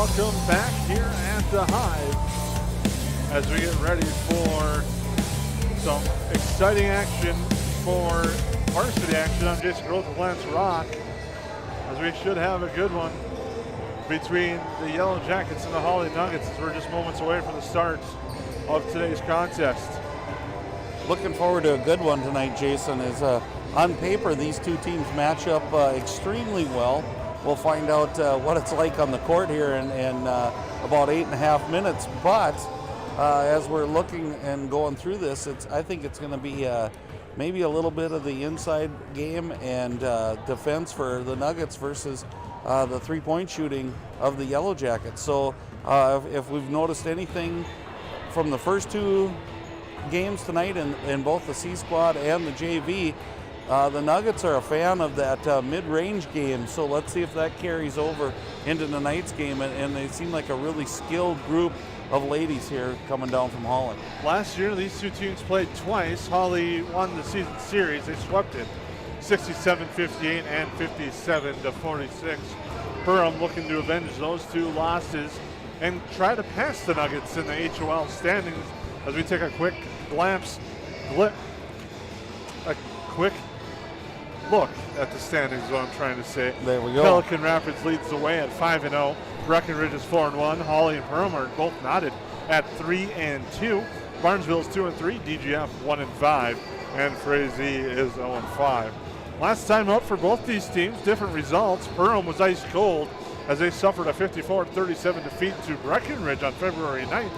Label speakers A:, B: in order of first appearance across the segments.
A: welcome back here at the Hive as we get ready for some exciting action for varsity action. I'm Jason Groth with Lance Rock, as we should have a good one between the Yellow Jackets and the Hawley Nuggets as we're just moments away from the start of today's contest.
B: Looking forward to a good one tonight, Jason. On paper, these two teams match up extremely well. We'll find out what it's like on the court here in about 8.5 minutes. But as we're looking and going through this, I think it's going to be maybe a little bit of the inside game and defense for the Nuggets versus the three-point shooting of the Yellow Jackets. So if we've noticed anything from the first two games tonight in both the C squad and the JV, the Nuggets are a fan of that mid-range game, so let's see if that carries over into tonight's game. And they seem like a really skilled group of ladies here coming down from Hawley.
A: Last year, these two teams played twice. Hawley won the season series. They swept it 67-58 and 57-46. Perham looking to avenge those two losses and try to pass the Nuggets in the HOL standings as we take a quick look at the standings is what I'm trying to say.
B: There we go.
A: Pelican Rapids leads the way at 5-0. Breckenridge is 4-1. Hawley and Perham are both knotted at 3-2. Barnesville is 2-3. DGF 1-5. And Frazee is 0-5. Last time up for both these teams, different results. Perham was ice cold as they suffered a 54-37 defeat to Breckenridge on February 9th.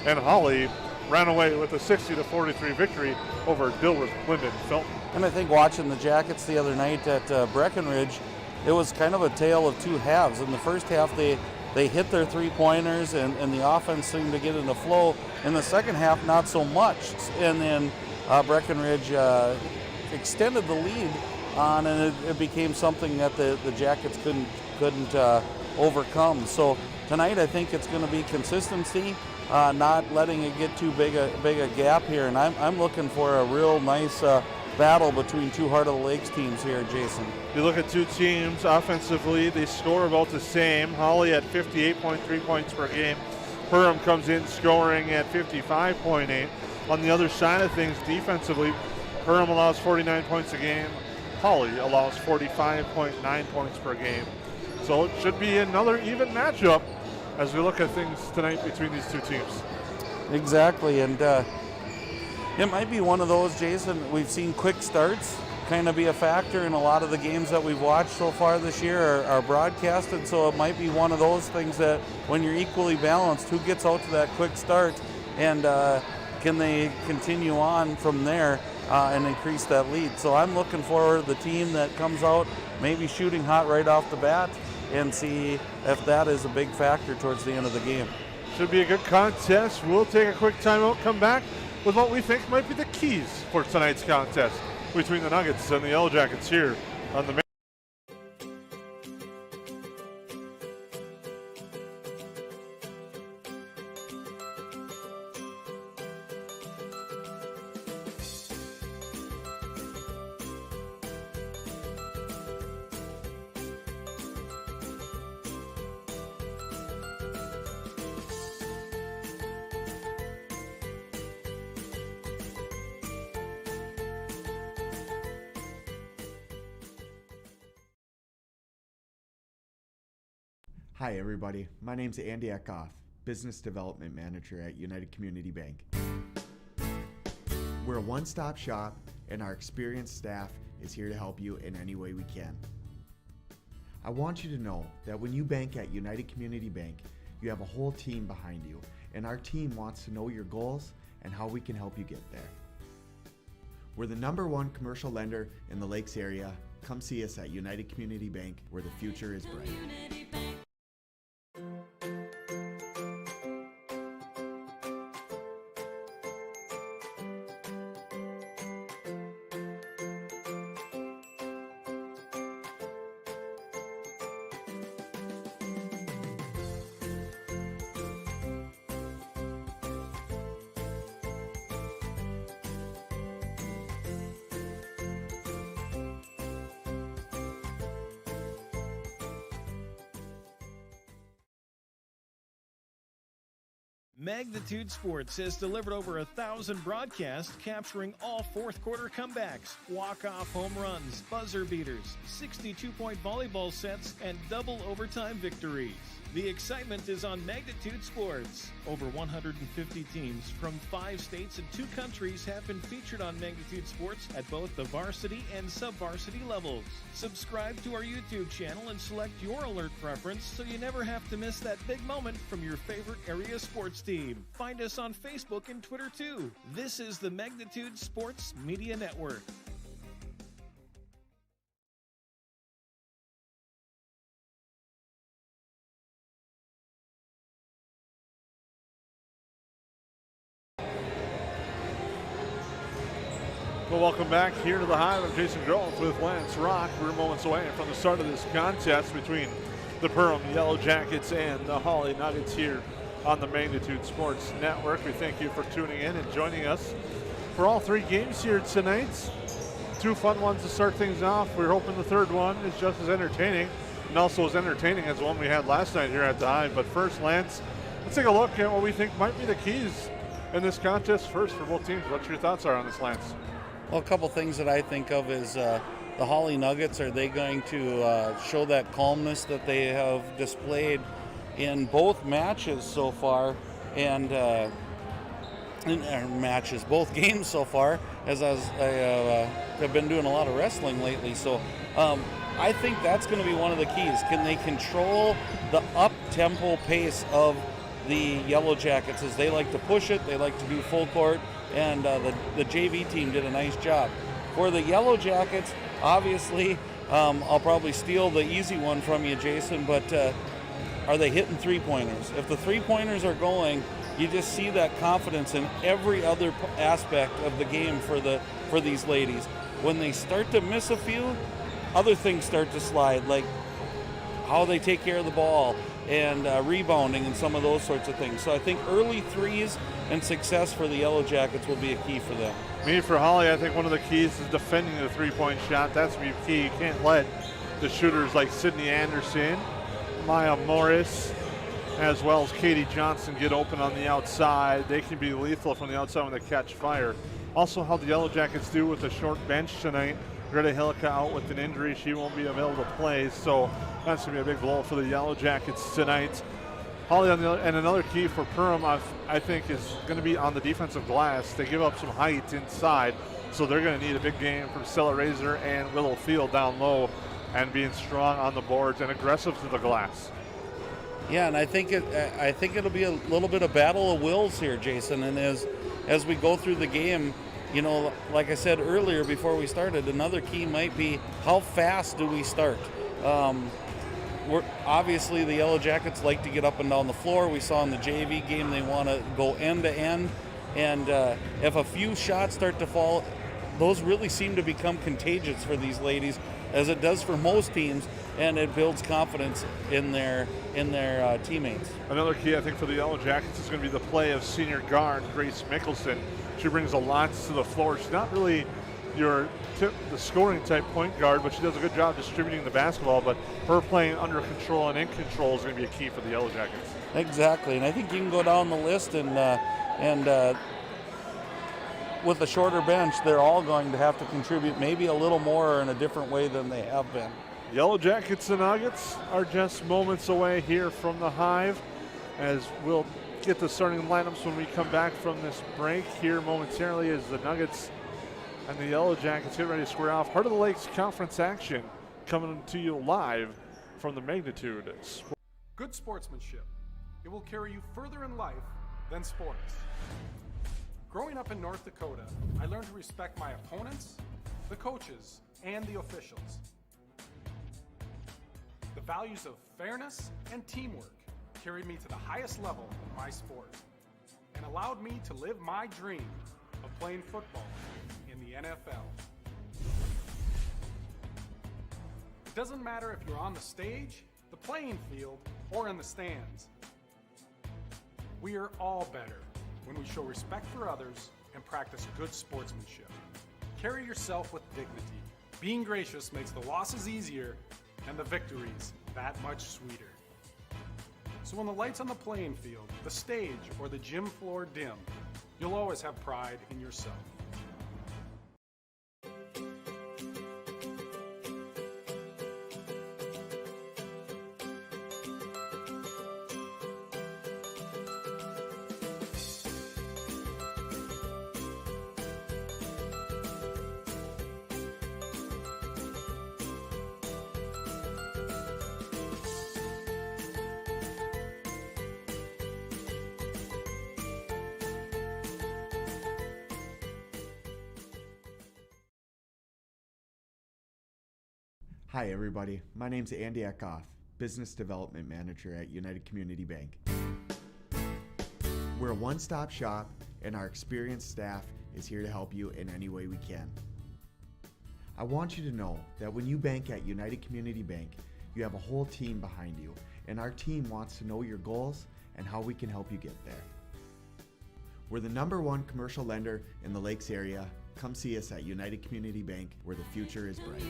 A: And Hawley ran away with a 60-43 victory over Dilworth, Clinton, Felton.
B: And I think watching the Jackets the other night at Breckenridge, it was kind of a tale of two halves. In the first half, they hit their three-pointers and the offense seemed to get in the flow. In the second half, not so much. And then Breckenridge extended the lead on, and it became something that the Jackets couldn't overcome. So tonight, I think it's going to be consistency, not letting it get too big a gap here. And I'm looking for a real nice battle between two Heart of the Lakes teams here, Jason.
A: You look at two teams offensively, they score about the same. Hawley at 58.3 points per game. Perham comes in scoring at 55.8. On the other side of things, defensively, Perham allows 49 points a game. Hawley allows 45.9 points per game. So it should be another even matchup as we look at things tonight between these two teams.
B: Exactly, and it might be one of those, Jason, we've seen quick starts kind of be a factor in a lot of the games that we've watched so far this year are broadcasted, so it might be one of those things that when you're equally balanced, who gets out to that quick start and can they continue on from there and increase that lead. So I'm looking for the team that comes out maybe shooting hot right off the bat and see if that is a big factor towards the end of the game.
A: Should be a good contest. We'll take a quick timeout, come back with what we think might be the keys for tonight's contest between the Nuggets and the Yellow Jackets here on the
C: Hi everybody, my name's Andy Eckhoff, Business Development Manager at United Community Bank. We're a one-stop shop and our experienced staff is here to help you in any way we can. I want you to know that when you bank at United Community Bank, you have a whole team behind you, and our team wants to know your goals and how we can help you get there. We're the #1 commercial lender in the Lakes area. Come see us at United Community Bank, where the future is bright.
D: Magnitude Sports has delivered over 1,000 broadcasts capturing all fourth quarter comebacks, walk-off home runs, buzzer beaters, 62-point volleyball sets, and double overtime victories. The excitement is on Magnitude Sports. Over 150 teams from 5 states and 2 countries have been featured on Magnitude Sports at both the varsity and sub-varsity levels. Subscribe to our YouTube channel and select your alert preference so you never have to miss that big moment from your favorite area sports team. Find us on Facebook and Twitter too. This is the Magnitude Sports Media Network.
A: Well, welcome back here to the Hive. I'm Jason Grove with Lance Rock. We're moments away from the start of this contest between the Perham Yellow Jackets and the Hawley Nuggets here on the Magnitude Sports Network. We thank you for tuning in and joining us for all 3 games here tonight. 2 fun ones to start things off. We're hoping the third one is just as entertaining and also as entertaining as the one we had last night here at the Hive. But first, Lance, let's take a look at what we think might be the keys in this contest first for both teams. What your thoughts are on this, Lance?
B: Well, a couple things that I think of is the Hawley Nuggets. Are they going to show that calmness that they have displayed in both matches so far, and both games so far, as I have been doing a lot of wrestling lately. So I think that's going to be one of the keys. Can they control the up-tempo pace of the Yellow Jackets, as they like to push it, they like to do full court, and the JV team did a nice job. For the Yellow Jackets, obviously, I'll probably steal the easy one from you, Jason, but are they hitting three-pointers? If the three-pointers are going, you just see that confidence in every other aspect of the game for these ladies. When they start to miss a few, other things start to slide, like how they take care of the ball and rebounding and some of those sorts of things. So I think early threes and success for the Yellow Jackets will be a key for them.
A: For Hawley, I think one of the keys is defending the three-point shot. That's going to be key. You can't let the shooters like Sydney Anderson, Maya Morris, as well as Katie Johnson get open on the outside. They can be lethal from the outside when they catch fire. Also, how the Yellow Jackets do with the short bench tonight. Greta Hillica out with an injury. She won't be available to play, so that's going to be a big blow for the Yellow Jackets tonight. Hawley on the other, and another key for Perham, I think, is going to be on the defensive glass. They give up some height inside, so they're going to need a big game from Stella Razor and Willow Field down low and being strong on the boards and aggressive to the glass.
B: Yeah, and I think it'll be a little bit of battle of wills here, Jason. And as we go through the game, you know, like I said earlier before we started, another key might be how fast do we start. Obviously, the Yellow Jackets like to get up and down the floor. We saw in the JV game they want to go end to end, and if a few shots start to fall, those really seem to become contagious for these ladies, as it does for most teams, and it builds confidence in their teammates. Another
A: key, I think, for the Yellow Jackets is going to be the play of senior guard Grace Mickelson. She brings a lot to the floor. She's not really the scoring type point guard, but she does a good job distributing the basketball. But her playing under control and in control is going to be a key for the Yellow Jackets.
B: Exactly, and I think you can go down the list and with a shorter bench, they're all going to have to contribute maybe a little more in a different way than they have been.
A: Yellow Jackets and Nuggets are just moments away here from the Hive, as we'll get the starting lineups when we come back from this break here momentarily, as the Nuggets and the Yellow Jackets get ready to square off. Heart of the Lakes Conference action coming to you live from the Magnitude.
E: Good sportsmanship. It will carry you further in life than sports. Growing up in North Dakota, I learned to respect my opponents, the coaches, and the officials. The values of fairness and teamwork carried me to the highest level of my sport and allowed me to live my dream of playing football in the NFL. It doesn't matter if you're on the stage, the playing field, or in the stands. We are all better when we show respect for others and practice good sportsmanship. Carry yourself with dignity. Being gracious makes the losses easier and the victories that much sweeter. So when the lights on the playing field, the stage, or the gym floor dim, you'll always have pride in yourself.
C: Hi everybody, my name's Andy Eckhoff, Business Development Manager at United Community Bank. We're a one-stop shop and our experienced staff is here to help you in any way we can. I want you to know that when you bank at United Community Bank, you have a whole team behind you, and our team wants to know your goals and how we can help you get there. We're the #1 commercial lender in the Lakes area. Come see us at United Community Bank, where the future is bright.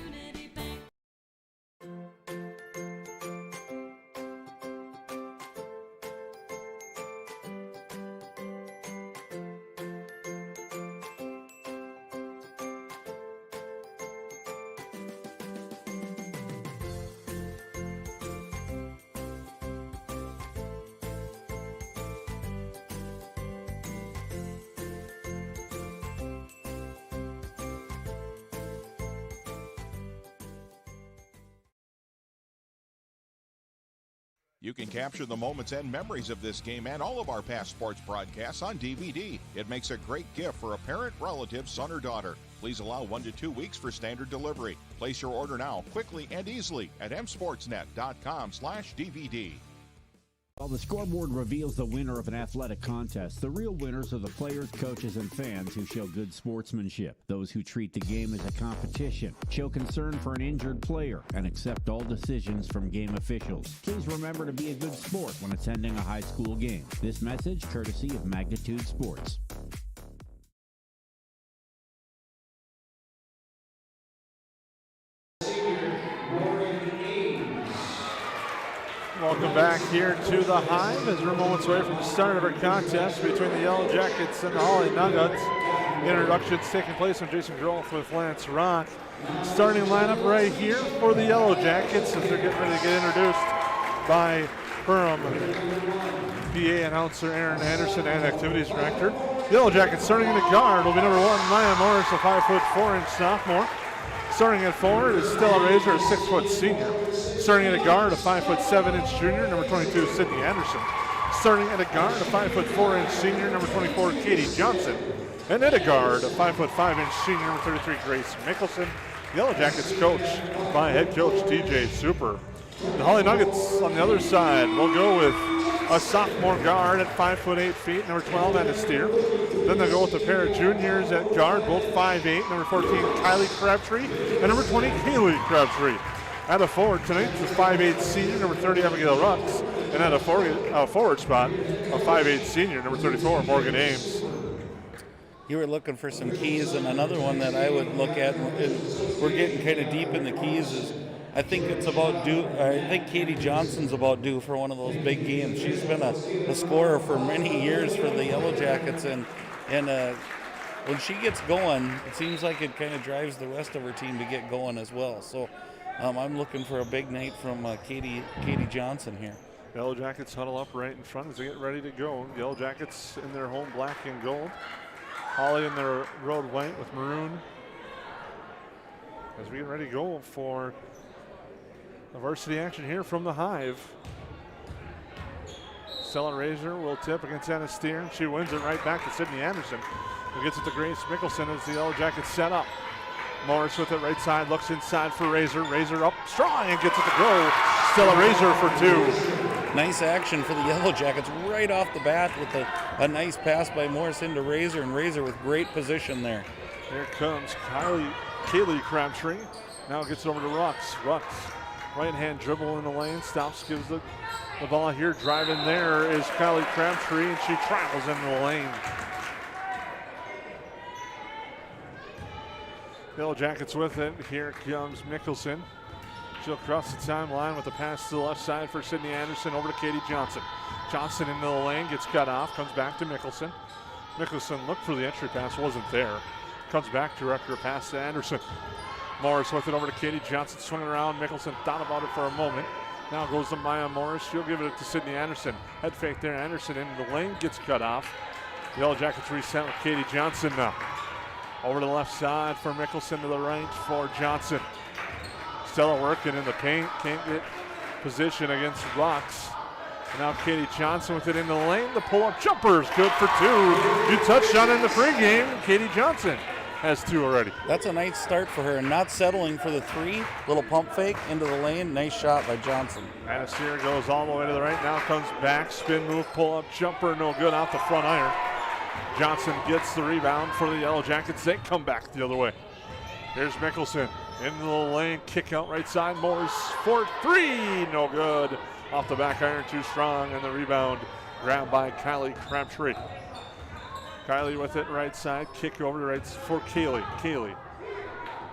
F: You can capture the moments and memories of this game and all of our past sports broadcasts on DVD. It makes a great gift for a parent, relative, son, or daughter. Please allow 1 to 2 weeks for standard delivery. Place your order now, quickly and easily at msportsnet.com/DVD.
G: While the scoreboard reveals the winner of an athletic contest, the real winners are the players, coaches, and fans who show good sportsmanship. Those who treat the game as a competition, show concern for an injured player, and accept all decisions from game officials. Please remember to be a good sport when attending a high school game. This message courtesy of Magnitude Sports.
A: Welcome back here to the Hive as we're moments away from the start of our contest between the Yellow Jackets and the Hawley Nuggets. Introductions taking place on Jason Groth with Lance Rock. Starting lineup right here for the Yellow Jackets as they're getting ready to get introduced by Perham, PA announcer Aaron Anderson, and activities director. Yellow Jackets starting in the guard will be number 1, Maya Morris, a 5'4" sophomore. Starting at forward is Stella Razor, a 6' senior. Starting at a guard, a 5'7" junior, number 22, Sydney Anderson. Starting at a guard, a 5'4" senior, number 24, Katie Johnson. And at a guard, a 5'5" senior, number 33, Grace Mickelson. Yellow Jackets coached by head coach TJ Super. The Hawley Nuggets on the other side will go with a sophomore guard at 5'8", number 12, Anastir. Then they'll go with a pair of juniors at guard, both 5'8", number 14, Kylie Crabtree, and number 20, Kaylee Crabtree. At a forward tonight, the 5'8" senior, number 30, Abigail Rux. And at a forward spot, a 5'8" senior, number 34, Morgan Ames.
B: You were looking for some keys, and another one that I would look at, and we're getting kind of deep in the keys, is I think it's about due. I think Katie Johnson's about due for one of those big games. She's been a scorer for many years for the Yellow Jackets, and when she gets going, it seems like it kind of drives the rest of her team to get going as well. So I'm looking for a big night from Katie Johnson here.
A: Yellow Jackets huddle up right in front as they get ready to go. Yellow Jackets in their home black and gold. Hawley in their road white with maroon. As we get ready to go for the varsity action here from the Hive. Stella Razor will tip against Anastir. She wins it right back to Sydney Anderson, who gets it to Grace Mickelson as the Yellow Jackets set up. Morris with it right side, looks inside for Razor. Razor up strong and gets it to go. Stella Razor for 2.
B: Nice action for the Yellow Jackets right off the bat with a nice pass by Morris into Razor, and Razor with great position there.
A: Here comes Kaylee Crabtree. Now gets it over to Rux. Rux, right hand dribble in the lane, stops, gives the ball here. Driving there is Kylie Crabtree, and she travels into the lane. Yellow Jackets with it. Here comes Mickelson. She'll cross the timeline with a pass to the left side for Sydney Anderson over to Katie Johnson. Johnson into the lane, gets cut off, comes back to Mickelson. Mickelson looked for the entry pass, wasn't there. Comes back, direct her pass to Anderson. Morris with it over to Katie Johnson, swinging around. Mickelson thought about it for a moment. Now goes to Maya Morris. She'll give it to Sydney Anderson. Head fake there. Anderson into the lane, gets cut off. The Yellow Jackets reset with Katie Johnson now. Over to the left side for Mickelson, to the right for Johnson. Stella working in the paint, can't get position against Rocks. And now Katie Johnson with it in the lane. The pull-up jumper is good for 2. You touched on it in the pregame. Katie Johnson has 2 already.
B: That's a nice start for her, and not settling for the 3. Little pump fake into the lane. Nice shot by Johnson.
A: Anasir goes all the way to the right. Now comes back, spin move, pull-up jumper, no good, off the front iron. Johnson gets the rebound for the Yellow Jackets. They come back the other way. Here's Mickelson into the lane, kick out right side. Morris for 3, no good. Off the back iron, too strong, and the rebound grabbed by Kylie Crabtree. Kylie with it right side, kick over to right for Kaylee. Kaylee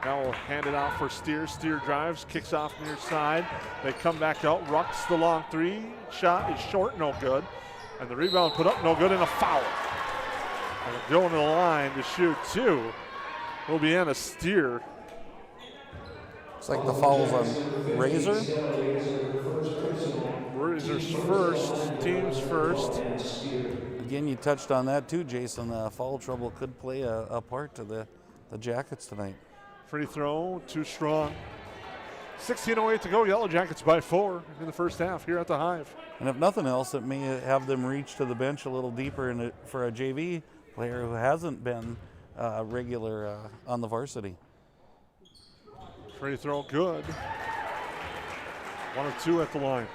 A: now will hand it off for Steer. Steer drives, kicks off near side. They come back out. Rucks the long 3 shot is short, no good. And the rebound put up, no good, and a foul. And going to the line to shoot 2 will be Anna Steer.
B: It's like the foul's on Razor.
A: Razor's first, team's first.
B: Again, you touched on that too, Jason. Foul trouble could play a part to the Jackets tonight.
A: Free throw, too strong. 16:08 to go. Yellow Jackets by 4 in the first half here at the Hive.
B: And if nothing else, it may have them reach to the bench a little deeper for a JV player who hasn't been regular on the varsity.
A: Free throw, good. 1 of 2 at the line.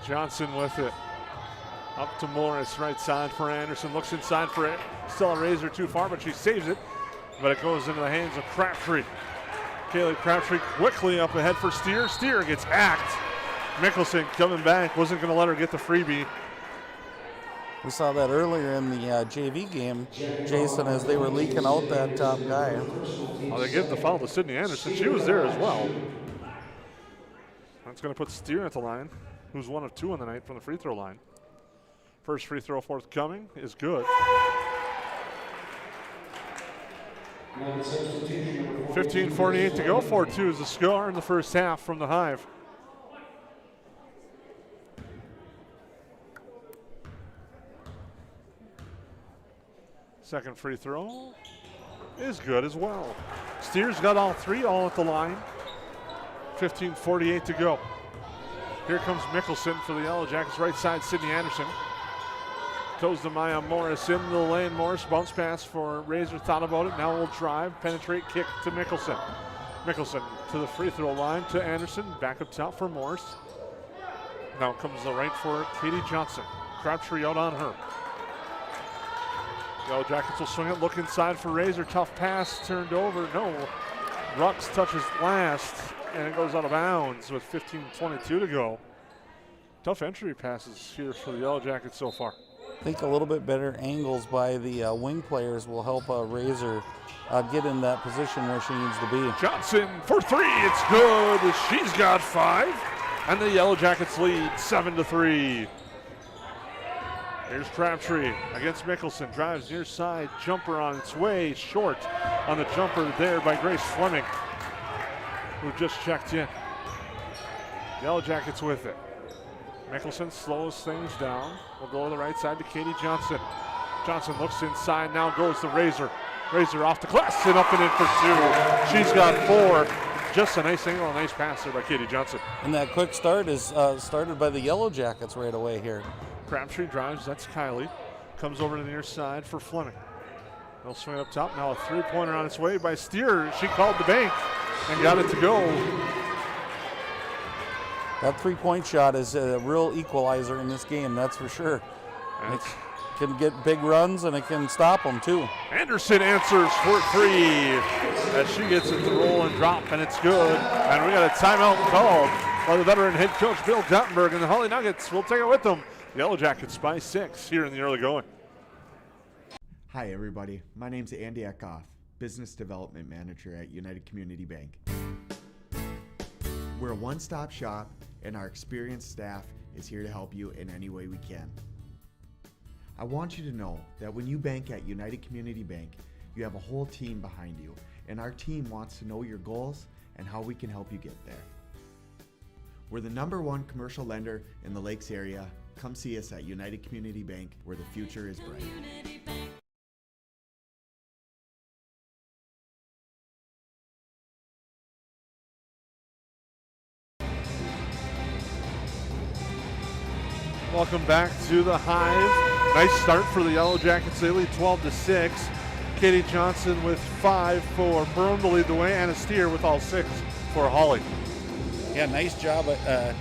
A: Johnson with it. Up to Morris, right side for Anderson. Looks inside for it. Stella Razor too far, but she saves it. But it goes into the hands of Crabtree. Kaylee Crabtree quickly up ahead for Steer. Steer gets hacked. Mickelson coming back. Wasn't going to let her get the freebie.
B: We saw that earlier in the JV game, Jason, as they were leaking out that top guy.
A: Oh, they give the foul to Sydney Anderson. She was there as well. That's going to put Steer at the line, who's 1 of 2 on the night from the free throw line. First free throw forthcoming is good. 15:48 to go. 4-2 is the score in the first half from the Hive. Second free throw is good as well. Steer's got all 3, all at the line. 15:48 to go. Here comes Mickelson for the Yellow Jackets. Right side, Sydney Anderson. Goes to Maya Morris into the lane. Morris bounce pass for Razor. Thought about it. Now will drive. Penetrate kick to Mickelson. Mickelson to the free throw line to Anderson. Back up top for Morris. Now comes the right for Katie Johnson. Crabtree out on her. Yellow Jackets will swing it. Look inside for Razor. Tough pass turned over. No. Rux touches last. And it goes out of bounds with 15:22 to go. Tough entry passes here for the Yellow Jackets so far.
B: I think a little bit better angles by the wing players will help Razor get in that position where she needs to be.
A: Johnson for 3, it's good. She's got 5, and the Yellow Jackets lead 7-3. Here's Crabtree against Mickelson, drives near side, jumper on its way, short on the jumper there by Grace Fleming, who just checked in. Yellow Jackets with it. Mickelson slows things down. We'll go to the right side to Katie Johnson. Johnson looks inside, now goes to Razor. Razor off the glass and up and in for 2. She's got 4. Just a nice angle, a nice pass there by Katie Johnson.
B: And that quick start is started by the Yellow Jackets right away here.
A: Crabtree drives, that's Kylie. Comes over to the near side for Fleming. They'll swing it up top. Now a 3-pointer on its way by Steer. She called the bank and got it to go.
B: That 3-point shot is a real equalizer in this game, that's for sure. It can get big runs and it can stop them too.
A: Anderson answers for 3 as she gets it to roll and drop, and it's good. And we got a timeout called by the veteran head coach Bill Guttenberg, and the Hawley Nuggets will take it with them. Yellow Jackets by 6 here in the early going.
C: Hi everybody, my name's Andy Eckhoff, Business Development Manager at United Community Bank. We're a one-stop shop and our experienced staff is here to help you in any way we can. I want you to know that when you bank at United Community Bank, you have a whole team behind you, and our team wants to know your goals and how we can help you get there. We're the #1 commercial lender in the Lakes area. Come see us at United Community Bank, where the future is bright.
A: Welcome back to the Hive. Nice start for the Yellow Jackets. They lead 12-6. Katie Johnson with 5 for Perham to lead the way. Anna Steer with all 6 for Hawley.
B: Yeah, nice job at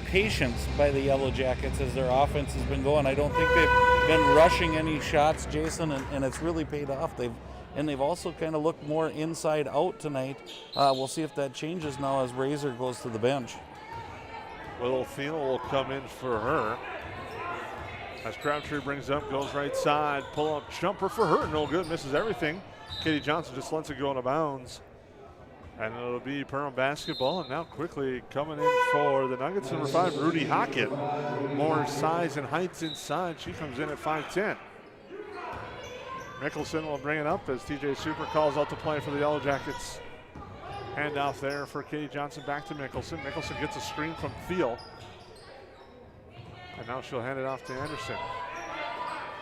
B: patience by the Yellow Jackets as their offense has been going. I don't think they've been rushing any shots, Jason, and it's really paid off. They've also kind of looked more inside out tonight. We'll see if that changes now as Razor goes to the bench.
A: Will Thiel will come in for her. As Crabtree brings up, goes right side, pull up jumper for her, no good, misses everything. Katie Johnson just lets it go out of bounds. And it'll be Perham basketball, and now quickly coming in for the Nuggets, number 5, Rudy Hockett. More size and heights inside, she comes in at 5'10". Mickelson will bring it up as TJ Super calls out the play for the Yellow Jackets. Handoff there for Katie Johnson, back to Mickelson. Mickelson gets a screen from Thiel. And now she'll hand it off to Anderson.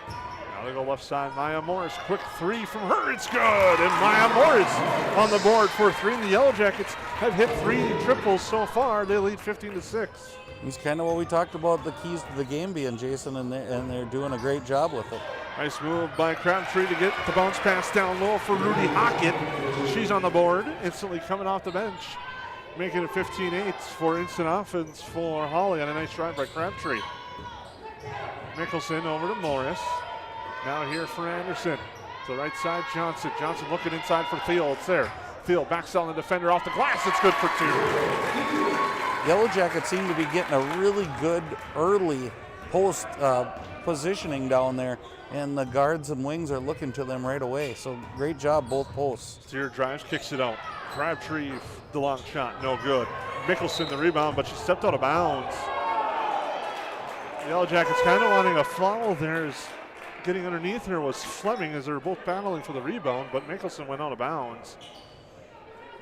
A: Now they go left side, Maya Morris, quick 3 from her, it's good! And Maya Morris on the board for 3. The Yellow Jackets have hit 3 triples so far. They lead 15-6.
B: He's kind of what we talked about the keys to the game being, Jason, and they're doing a great job with it.
A: Nice move by Crabtree to get the bounce pass down low for Rudy Hockett. She's on the board, instantly coming off the bench, making it 15-8 for instant offense for Hawley on a nice drive by Crabtree. Mickelson over to Morris. Now here for Anderson. To the right side, Johnson. Johnson looking inside for Thiel. It's there. Thiel backs on the defender off the glass. It's good for 2.
B: Yellow Jackets seem to be getting a really good early post positioning down there, and the guards and wings are looking to them right away. So great job, both posts.
A: Steer drives, kicks it out. Crabtree, the long shot, no good. Mickelson the rebound, but she stepped out of bounds. The Yellow Jackets kind of wanting a foul there. As getting underneath her was Fleming as they were both battling for the rebound, but Mickelson went out of bounds.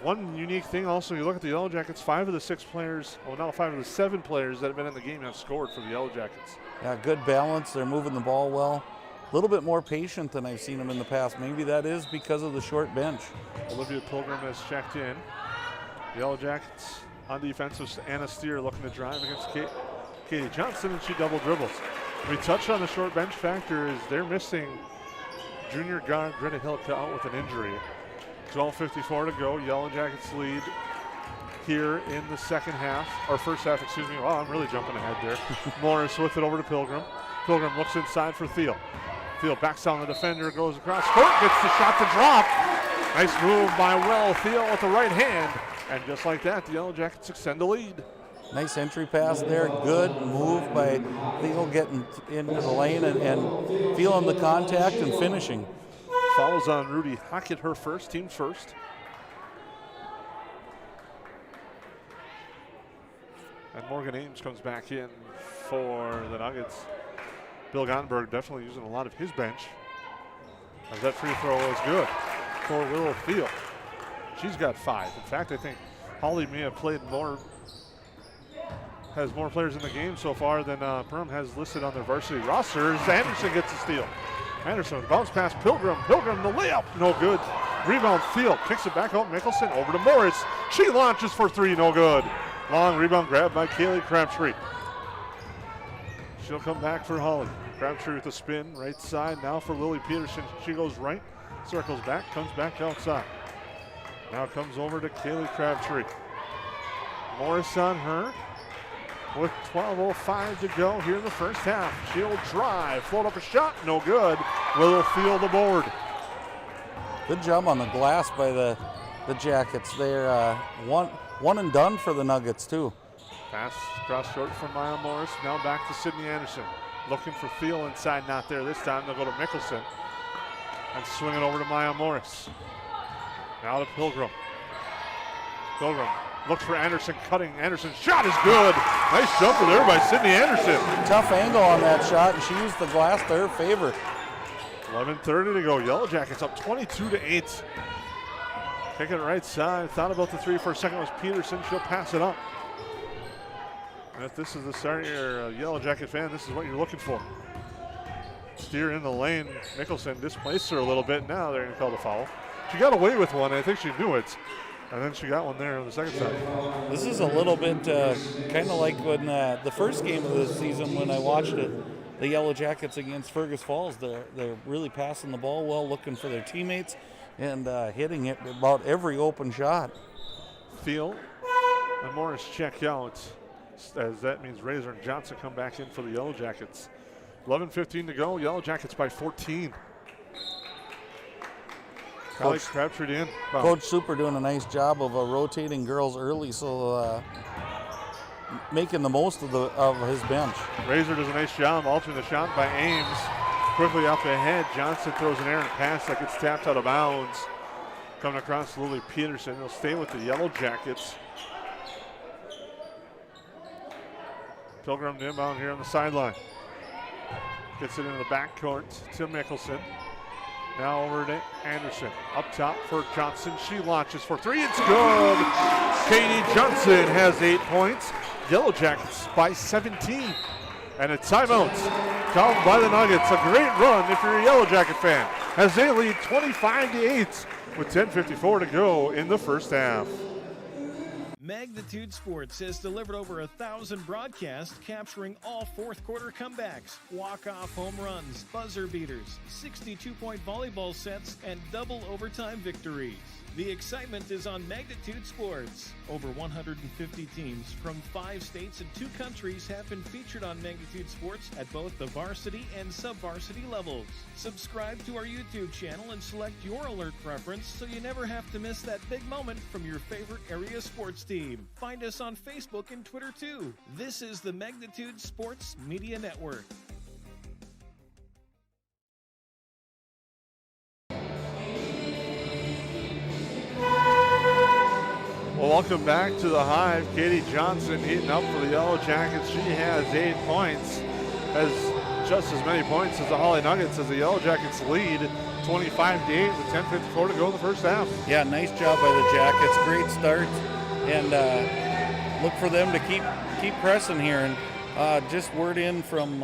A: One unique thing also, you look at the Yellow Jackets, 5 of the 6 players, well now 5 of the 7 players that have been in the game have scored for the Yellow Jackets.
B: Yeah, good balance. They're moving the ball well. A little bit more patient than I've seen them in the past. Maybe that is because of the short bench.
A: Olivia Pilgrim has checked in. The Yellow Jackets on defense with Anna Steer looking to drive against Katie Johnson, and she double dribbles. We touched on the short bench factor is they're missing junior guard Greta Hilke out with an injury. 12:54 to go. Yellow Jackets lead here in the second half, or first half, excuse me. Wow, I'm really jumping ahead there. Morris with it over to Pilgrim. Pilgrim looks inside for Thiel. Thiel backs down the defender, goes across court, gets the shot to drop. Nice move by Thiel with the right hand. And just like that, the Yellow Jackets extend the lead.
B: Nice entry pass there. Good move by Thiel getting into the lane and feeling the contact and finishing.
A: Fouls on Rudy Hockett, her first, team first. And Morgan Ames comes back in for the Nuggets. Bill Gonberg definitely using a lot of his bench, as that free throw is good for Willow Thiel. She's got 5. In fact, I think Hawley may have played more, has more players in the game so far than Perham has listed on their varsity roster. Anderson gets the steal. Anderson with bounce pass, Pilgrim the layup, no good. Rebound Thiel, kicks it back out, Mickelson over to Morris. She launches for 3, no good. Long rebound grab by Kaylee Crabtree. She'll come back for Hawley. Crabtree with the spin, right side now for Lily Peterson. She goes right, circles back, comes back outside. Now comes over to Kaylee Crabtree. Morris on her with 12:05 to go here in the first half. She'll drive, float up a shot, no good. Willow Thiel the board.
B: Good job on the glass by the Jackets. They're one and done for the Nuggets too.
A: Pass cross short from Maya Morris. Now back to Sydney Anderson. Looking for Thiel inside, not there this time. They'll go to Mickelson. And swing it over to Maya Morris. Now to Pilgrim. Pilgrim looks for Anderson, cutting. Anderson's shot is good. Nice jumper there by Sydney Anderson.
B: Tough angle on that shot, and she used the glass to her favor.
A: 11:30 to go. Yellow Jackets up 22-8. Kicking it right side. Thought about the three for a second. Was Peterson. She'll pass it up. And if this is the start, you're a Yellow Jacket fan, this is what you're looking for. Steer in the lane. Nicholson displaced her a little bit. Now they're going to call the foul. She got away with one. I think she knew it. And then she got one there on the second side.
B: This is a little bit kind of like when the first game of the season when I watched it, the Yellow Jackets against Fergus Falls. They're really passing the ball well, looking for their teammates, and hitting it about every open shot.
A: Field and Morris check out, as that means Razor and Johnson come back in for the Yellow Jackets. 11:15 to go. Yellow Jackets by 14. Coach Crabtree in. Wow.
B: Coach Super doing a nice job of rotating girls early, so making the most of his bench.
A: Razor does a nice job altering the shot by Ames. Quickly up ahead, Johnson throws an errant pass that gets tapped out of bounds. Coming across Lily Peterson. He'll stay with the Yellow Jackets. Pilgrim to inbound here on the sideline. Gets it in the backcourt to Mickelson. Now over to Anderson. Up top for Johnson. She launches for three. It's good. Katie Johnson has 8 points. Yellow Jackets by 17. And a timeout called by the Nuggets. A great run if you're a Yellow Jacket fan, as they lead 25-8 with 10:54 to go in the first half.
D: Magnitude Sports has delivered over 1,000 broadcasts capturing all fourth quarter comebacks, walk-off home runs, buzzer beaters, 62-point volleyball sets, and double overtime victories. The excitement is on Magnitude Sports. Over 150 teams from 5 states and 2 countries have been featured on Magnitude Sports at both the varsity and sub-varsity levels. Subscribe to our YouTube channel and select your alert preference so you never have to miss that big moment from your favorite area sports team. Find us on Facebook and Twitter too. This is the Magnitude Sports Media Network.
A: Well, welcome back to the Hive. Katie Johnson heating up for the Yellow Jackets. She has 8 points, has just as many points as the Hawley Nuggets, as the Yellow Jackets lead 25-8 with 10:54 to go in the first half.
B: Yeah, nice job by the Jackets. Great start, and look for them to keep pressing here. And just word in from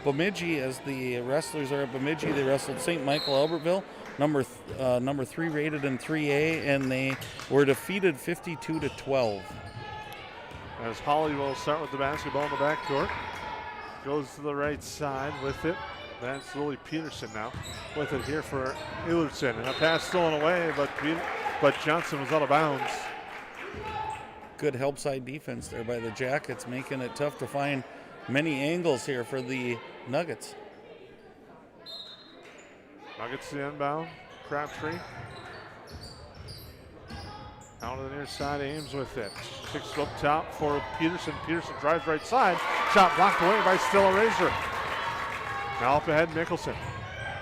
B: Bemidji, as the wrestlers are at Bemidji. They wrestled St. Michael Albertville. Number 3 rated in 3A, and they were defeated 52-12.
A: As Hawley will start with the basketball in the backcourt. Goes to the right side with it. That's Lily Peterson now with it here for Eilertson. And a pass stolen away, but Johnson was out of bounds.
B: Good help side defense there by the Jackets, making it tough to find many angles here for the Nuggets.
A: Nuggets the inbound. Crabtree. Out to the near side, Ames with it. Kicks it up top for Peterson. Peterson drives right side. Shot blocked away by Stella Razor. Now up ahead, Mickelson.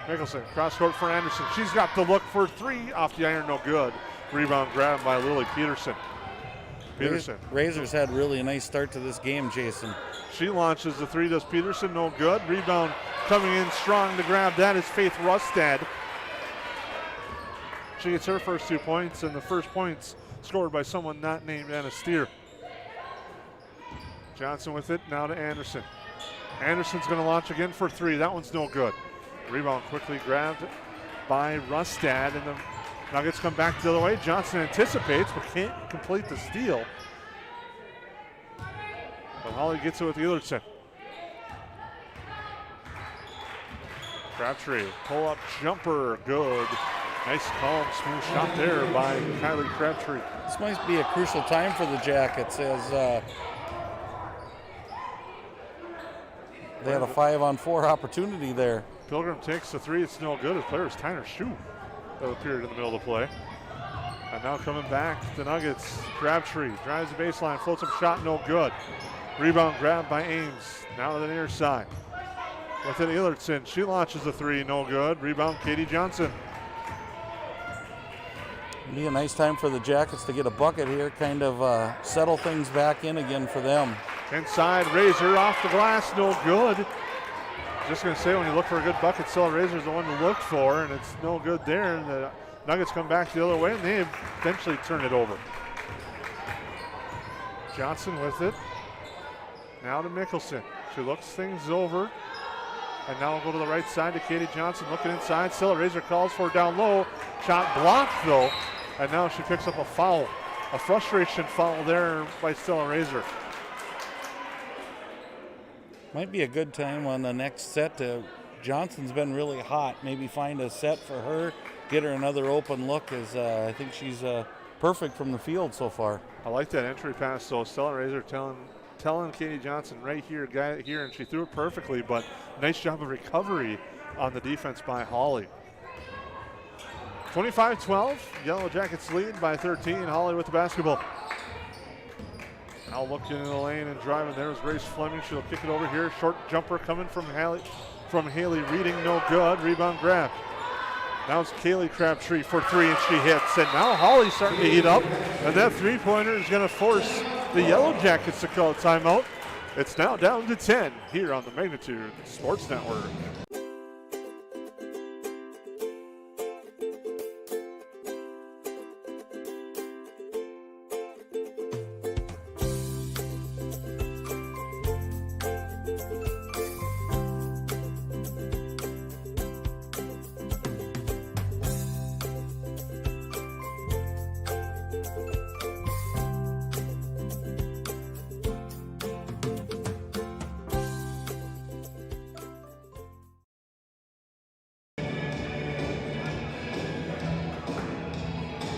A: Mickelson, cross court for Anderson. She's got the look for 3 off the iron, no good. Rebound grabbed by Lily Peterson.
B: Razor's had really a nice start to this game, Jason.
A: She launches the 3, does Peterson, no good. Rebound coming in strong to grab that is Faith Rustad. She gets her first 2 points, and the first points scored by someone not named Anna Steer. Johnson with it, now to Anderson. Anderson's going to launch again for 3. That one's no good. Rebound quickly grabbed by Rustad, and the Nuggets come back the other way. Johnson anticipates, but can't complete the steal. But Hawley gets it with Eilertson. Crabtree, pull-up jumper, good. Nice, calm, smooth shot there by Kylie Crabtree.
B: This might be a crucial time for the Jackets, as they had a 5-on-4 opportunity there.
A: Pilgrim takes the 3, it's no good. His player is tying her shoe. That appeared in the middle of the play. And now coming back, the Nuggets. Crabtree drives the baseline, floats up shot, no good. Rebound grabbed by Ames. Now to the near side. With it, Eilertson. She launches the 3, no good. Rebound, Katie Johnson.
B: Be a nice time for the Jackets to get a bucket here, kind of settle things back in again for them.
A: Inside, Razor off the glass, no good. Just going to say, when you look for a good bucket, Stella Razor's the one to look for, and it's no good there. And the Nuggets come back the other way, and they eventually turn it over. Johnson with it. Now to Mickelson. She looks things over. And now we'll go to the right side to Katie Johnson, looking inside. Stella Razor calls for it down low. Shot blocked, though. And now she picks up a foul. A frustration foul there by Stella Razor.
B: Might be a good time on the next set. Johnson's been really hot. Maybe find a set for her, get her another open look, as I think she's perfect from the field so far.
A: I like that entry pass. So Stella Razor telling Katie Johnson right here, guy here, and she threw it perfectly, but nice job of recovery on the defense by Hawley. 25-12, Yellow Jackets lead by 13. Hawley with the basketball. Now looking in the lane and driving. There's Grace Fleming. She'll kick it over here. Short jumper coming from Haley Reading. No good. Rebound grab. Now it's Kaylee Crabtree for three, and she hits. And now Hawley's starting to heat up. And that three-pointer is going to force the Yellow Jackets to call a timeout. It's now down to 10 here on the Magnitude Sports Network.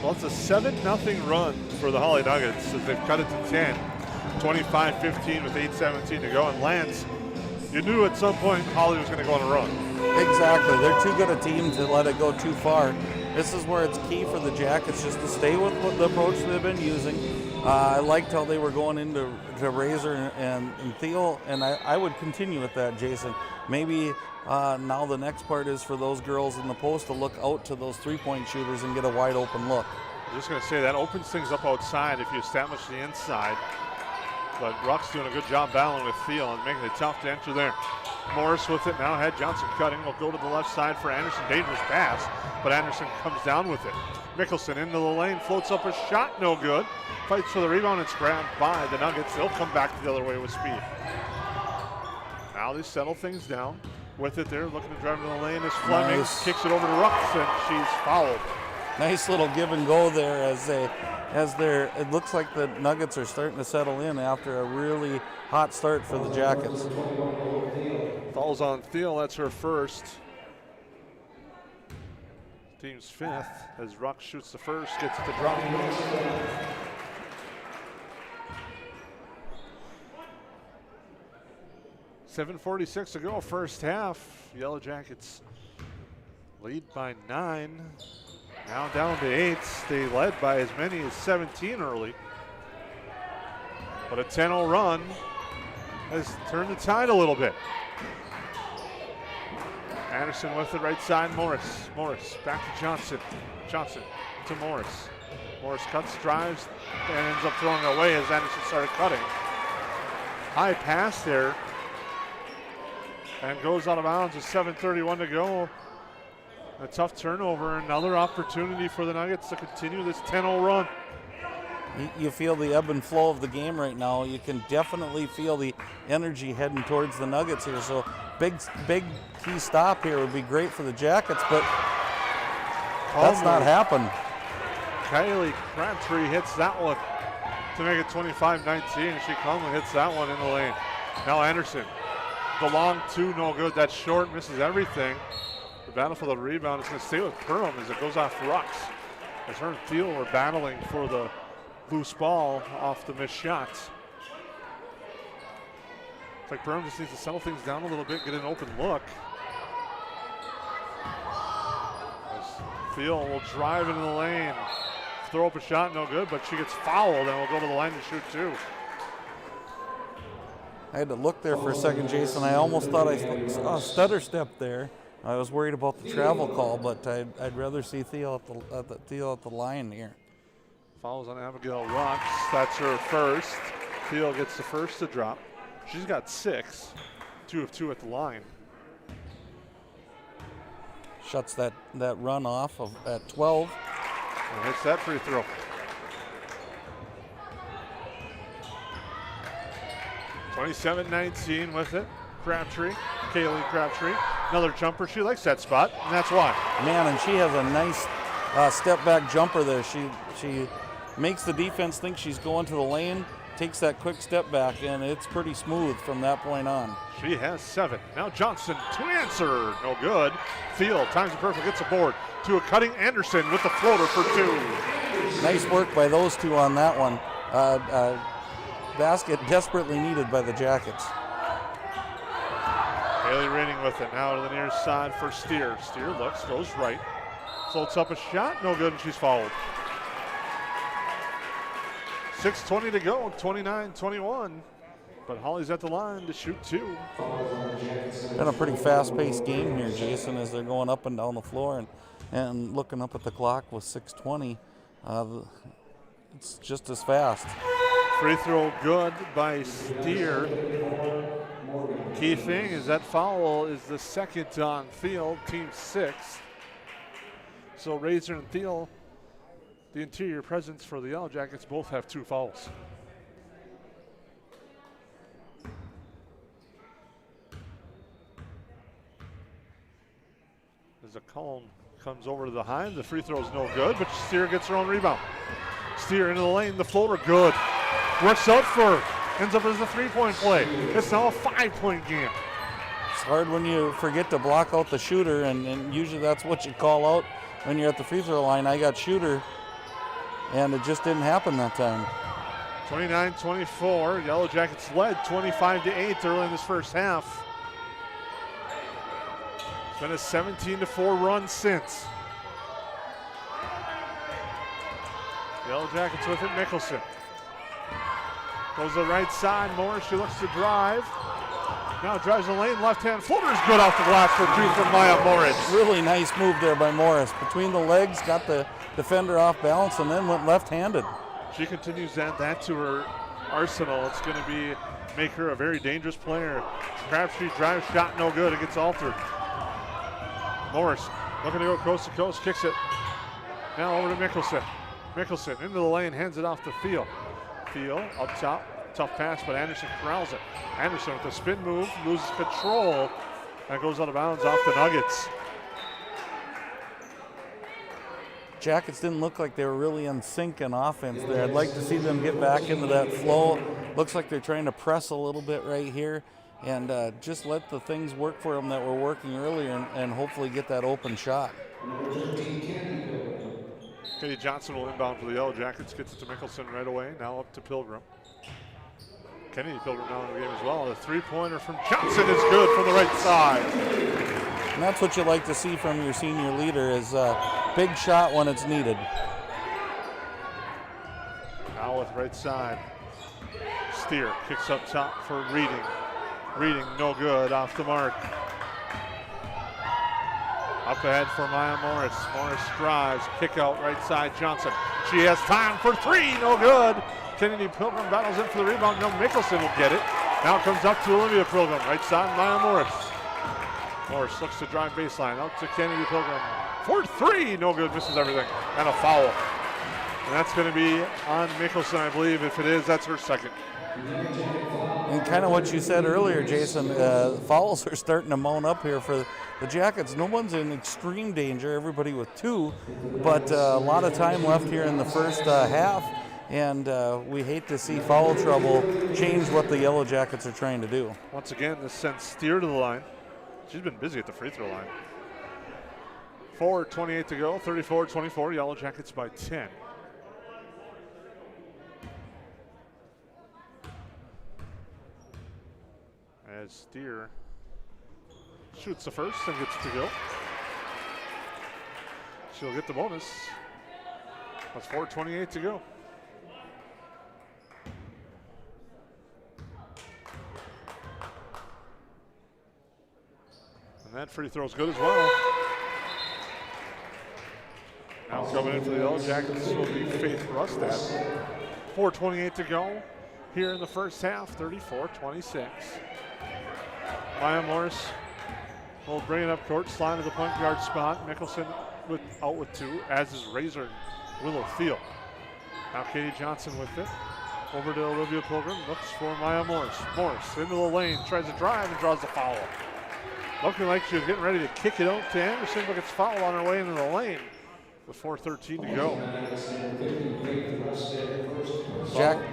A: Well, it's a 7-0 run for the Hawley Nuggets as they've cut it to 10. 25-15 with 8:17 to go. And Lance, you knew at some point Hawley was going to go on a run.
B: Exactly. They're too good a team to let it go too far. This is where it's key for the Jackets just to stay with what the approach they've been using. I liked how they were going into Razor and Thiel, and I would continue with that, Jason. Maybe now the next part is for those girls in the post to look out to those three-point shooters and get a wide open look.
A: I'm just going to say that opens things up outside if you establish the inside. But Ruck's doing a good job battling with Thiel and making it tough to enter there. Morris with it now. Had Johnson cutting. Will go to the left side for Anderson. Dangerous pass, but Anderson comes down with it. Mickelson into the lane, floats up a shot, no good. Fights for the rebound. It's grabbed by the Nuggets. They'll come back the other way with speed. Now they settle things down. With it there, looking to drive to the lane is Fleming.
B: Nice.
A: Kicks it over to Rucks, and she's fouled.
B: Nice little give and go there it looks like the Nuggets are starting to settle in after a really hot start for the Jackets.
A: Falls on Thiel, that's her first. Team's fifth as Ruck shoots the first, gets it to drop. 7:46 to go, first half. Yellow Jackets lead by 9. Now down to 8. They led by as many as 17 early. But a 10-0 run has turned the tide a little bit. Anderson with the right side, Morris back to Johnson. Johnson to Morris. Morris cuts, drives, and ends up throwing it away as Anderson started cutting. High pass there. And goes out of bounds with 7:31 to go. A tough turnover. Another opportunity for the Nuggets to continue this 10-0 run.
B: You feel the ebb and flow of the game right now. You can definitely feel the energy heading towards the Nuggets here. So big key stop here would be great for the Jackets, but that's not happened.
A: Kaylee Crabtree hits that one to make it 25-19. She calmly hits that one in the lane. Now Anderson. The long two, no good. That's short, misses everything. The battle for the rebound is going to stay with Perham as it goes off Rucks. As her and Thiel were battling for the loose ball off the missed shots. It's like Perham just needs to settle things down a little bit, get an open look. As Thiel will drive into the lane, throw up a shot, no good, but she gets fouled and will go to the line to shoot two.
B: I had to look there for a second, Jason. I almost thought I saw a stutter step there. I was worried about the travel call, but I'd rather see Theo at the line here.
A: Fouls on Abigail Rux. That's her first. Theo gets the first to drop. She's got 6, 2 of 2 at the line.
B: Shuts that run off at 12.
A: And hits that free throw. (27-19) with it. Crabtree, Kaylee Crabtree. Another jumper. She likes that spot, and that's why.
B: Man, and she has a nice step back jumper there. She makes the defense think she's going to the lane, takes that quick step back, and it's pretty smooth from that point on.
A: She has 7. Now Johnson to answer. No good. Field times it perfect. Gets a board to a cutting Anderson with the floater for 2.
B: Nice work by those two on that one. Basket desperately needed by the Jackets.
A: Haley Raining with it. Now to the near side for Steer. Steer looks, goes right. Floats up a shot. No good, and she's fouled. 6:20 to go. 29-21. But Hawley's at the line to shoot 2.
B: Been a pretty fast-paced game here, Jason, as they're going up and down the floor and looking up at the clock with 6:20. It's just as fast.
A: Free throw good by Steer. Key thing is that foul is the second on Field, team 6. So Razor and Thiel, the interior presence for the Yellow Jackets, both have 2 fouls. As a Cullen comes over to the high, the free throw is no good, but Steer gets her own rebound. Steer into the lane, the floater good. Works out for her, ends up as a 3-point play. It's now a 5-point game.
B: It's hard when you forget to block out the shooter, and usually that's what you call out when you're at the free throw line. I got shooter, and it just didn't happen that time.
A: 29-24, Yellow Jackets led 25-8 early in this first half. It's been a 17-4 run since. Yellow Jackets with it, Mickelson. Goes to the right side, Morris, she looks to drive. Now drives the lane, left hand floater's good off the glass for 3 from Maya Morris.
B: Really nice move there by Morris. Between the legs, got the defender off balance, and then went left-handed.
A: She continues to add that to her arsenal. It's going to make her a very dangerous player. Crabtree drive shot, no good, it gets altered. Morris looking to go coast to coast, kicks it. Now over to Mickelson. Mickelson into the lane, hands it off to Field. Field up top, tough pass, but Anderson corrals it. Anderson with a spin move, loses control, and goes out of bounds off the Nuggets.
B: Jackets didn't look like they were really in sync in offense there. I'd like to see them get back into that flow. Looks like they're trying to press a little bit right here and just let the things work for them that were working earlier and hopefully get that open shot.
A: Katie Johnson will inbound for the Yellow Jackets, gets it to Mickelson right away, now up to Pilgrim. Kennedy Pilgrim now in the game as well. The 3-pointer from Johnson is good from the right side.
B: And that's what you like to see from your senior leader is a big shot when it's needed.
A: Now with right side. Steer kicks up top for Reading. Reading no good, off the mark. Up ahead for Maya Morris. Morris drives, kick out right side, Johnson. She has time for 3, no good. Kennedy Pilgrim battles in for the rebound. No, Mickelson will get it. Now it comes up to Olivia Pilgrim. Right side, Maya Morris. Morris looks to drive baseline. Out to Kennedy Pilgrim. For 3, no good, misses everything. And a foul. And that's going to be on Mickelson, I believe. If it is, that's her second.
B: And kind of what you said earlier, Jason, fouls are starting to mount up here for the Jackets. No one's in extreme danger, everybody with 2, but a lot of time left here in the first half, and we hate to see foul trouble change what the Yellow Jackets are trying to do.
A: Once again, this sends Steer to the line. She's been busy at the free throw line. 4:28 to go, 34-24, Yellow Jackets by 10. As Steer shoots the first and gets it to go. She'll get the bonus. That's 4:28 to go. And That free throw's good as well. Now coming in for the Yellow Jackets will be Faith Rustad. 4:28 to go here in the first half, 34-26. Maya Morris will bring it up court, slide to the point guard spot. Mickelson out with 2, as is Razor and Willow Field. Now Katie Johnson with it. Over to Olivia Pilgrim, looks for Maya Morris. Morris into the lane, tries to drive and draws the foul. Looking like she was getting ready to kick it out to Anderson, but gets fouled on her way into the lane with 4:13 to go.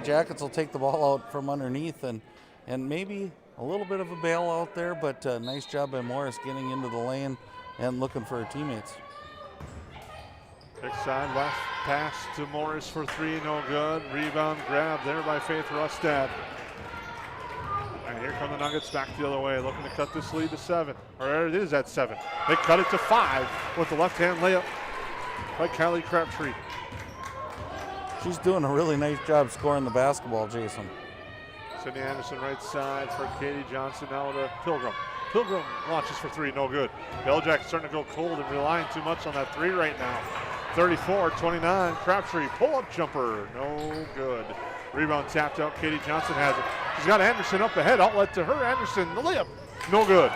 B: Jackets will take the ball out from underneath and maybe a little bit of a bailout there, but nice job by Morris getting into the lane and looking for her teammates.
A: Kick side left pass to Morris for 3, no good. Rebound grab there by Faith Rustad. And here come the Nuggets back the other way, looking to cut this lead to 7. Or it is at 7. They cut it to 5 with the left-hand layup by Kylie Crabtree.
B: She's doing a really nice job scoring the basketball, Jason.
A: Sydney Anderson right side for Katie Johnson, now to Pilgrim. Pilgrim launches for 3, no good. The Yellow Jackets starting to go cold and relying too much on that 3 right now. 34-29, Crabtree pull-up jumper, no good. Rebound tapped out, Katie Johnson has it. She's got Anderson up ahead, outlet to her, Anderson, the layup, no good.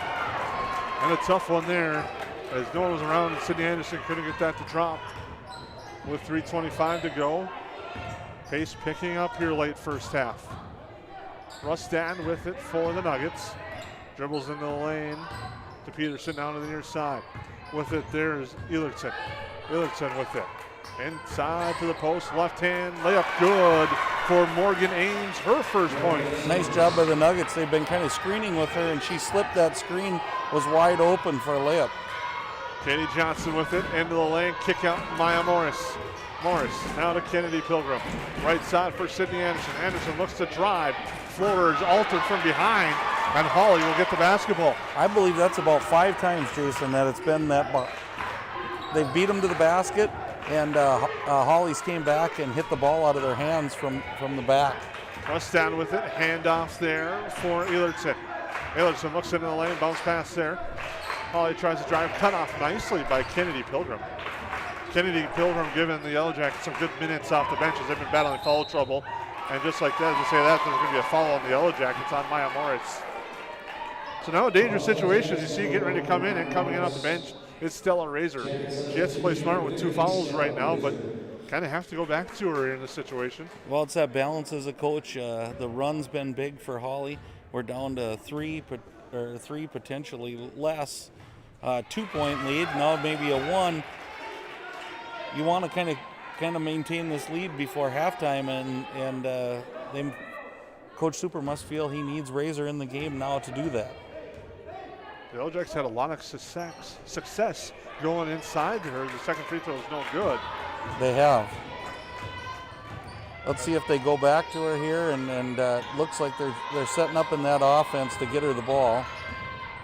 A: And a tough one there, as no one was around and Sydney Anderson couldn't get that to drop. With 3:25 to go, pace picking up here late first half. Rustad with it for the Nuggets. Dribbles into the lane to Peterson down to the near side. With it, there's Eilertson. Eilertson with it. Inside to the post, left hand, layup good for Morgan Ames, her first point.
B: Nice job by the Nuggets. They've been kind of screening with her, and she slipped that screen, was wide open for a layup.
A: Katie Johnson with it, into the lane, kick out Maya Morris. Morris now to Kennedy Pilgrim. Right side for Sydney Anderson. Anderson looks to drive. Floater is altered from behind, and Hawley will get the basketball.
B: I believe that's about 5 times, Jason, that it's been that. They've beat them to the basket, and Hawley's came back and hit the ball out of their hands from the back.
A: Rustad with it, handoff there for Eilertson. Eilertson looks into the lane, bounce pass there. Hawley tries to drive, cut off nicely by Kennedy Pilgrim. Kennedy Pilgrim giving the Yellow Jackets some good minutes off the benches. They've been battling foul trouble. And just like that, as you say that, there's going to be a foul on the Yellow Jackets on Maya Morris. So now a dangerous situation as you see getting ready to come in, and coming in off the bench is Stella Razor. She has to play smart with 2 fouls right now, but kind of have to go back to her in this situation.
B: Well, it's that balance as a coach. The run's been big for Hawley. We're down to 3 potentially less. 2-point lead, now maybe a 1. You want to kind of maintain this lead before halftime, and Coach Super must feel he needs Razor in the game now to do that.
A: The Yellow Jackets had a lot of success going inside to her. The second free throw is no good.
B: They have. Let's see if they go back to her here, and looks like they're setting up in that offense to get her the ball.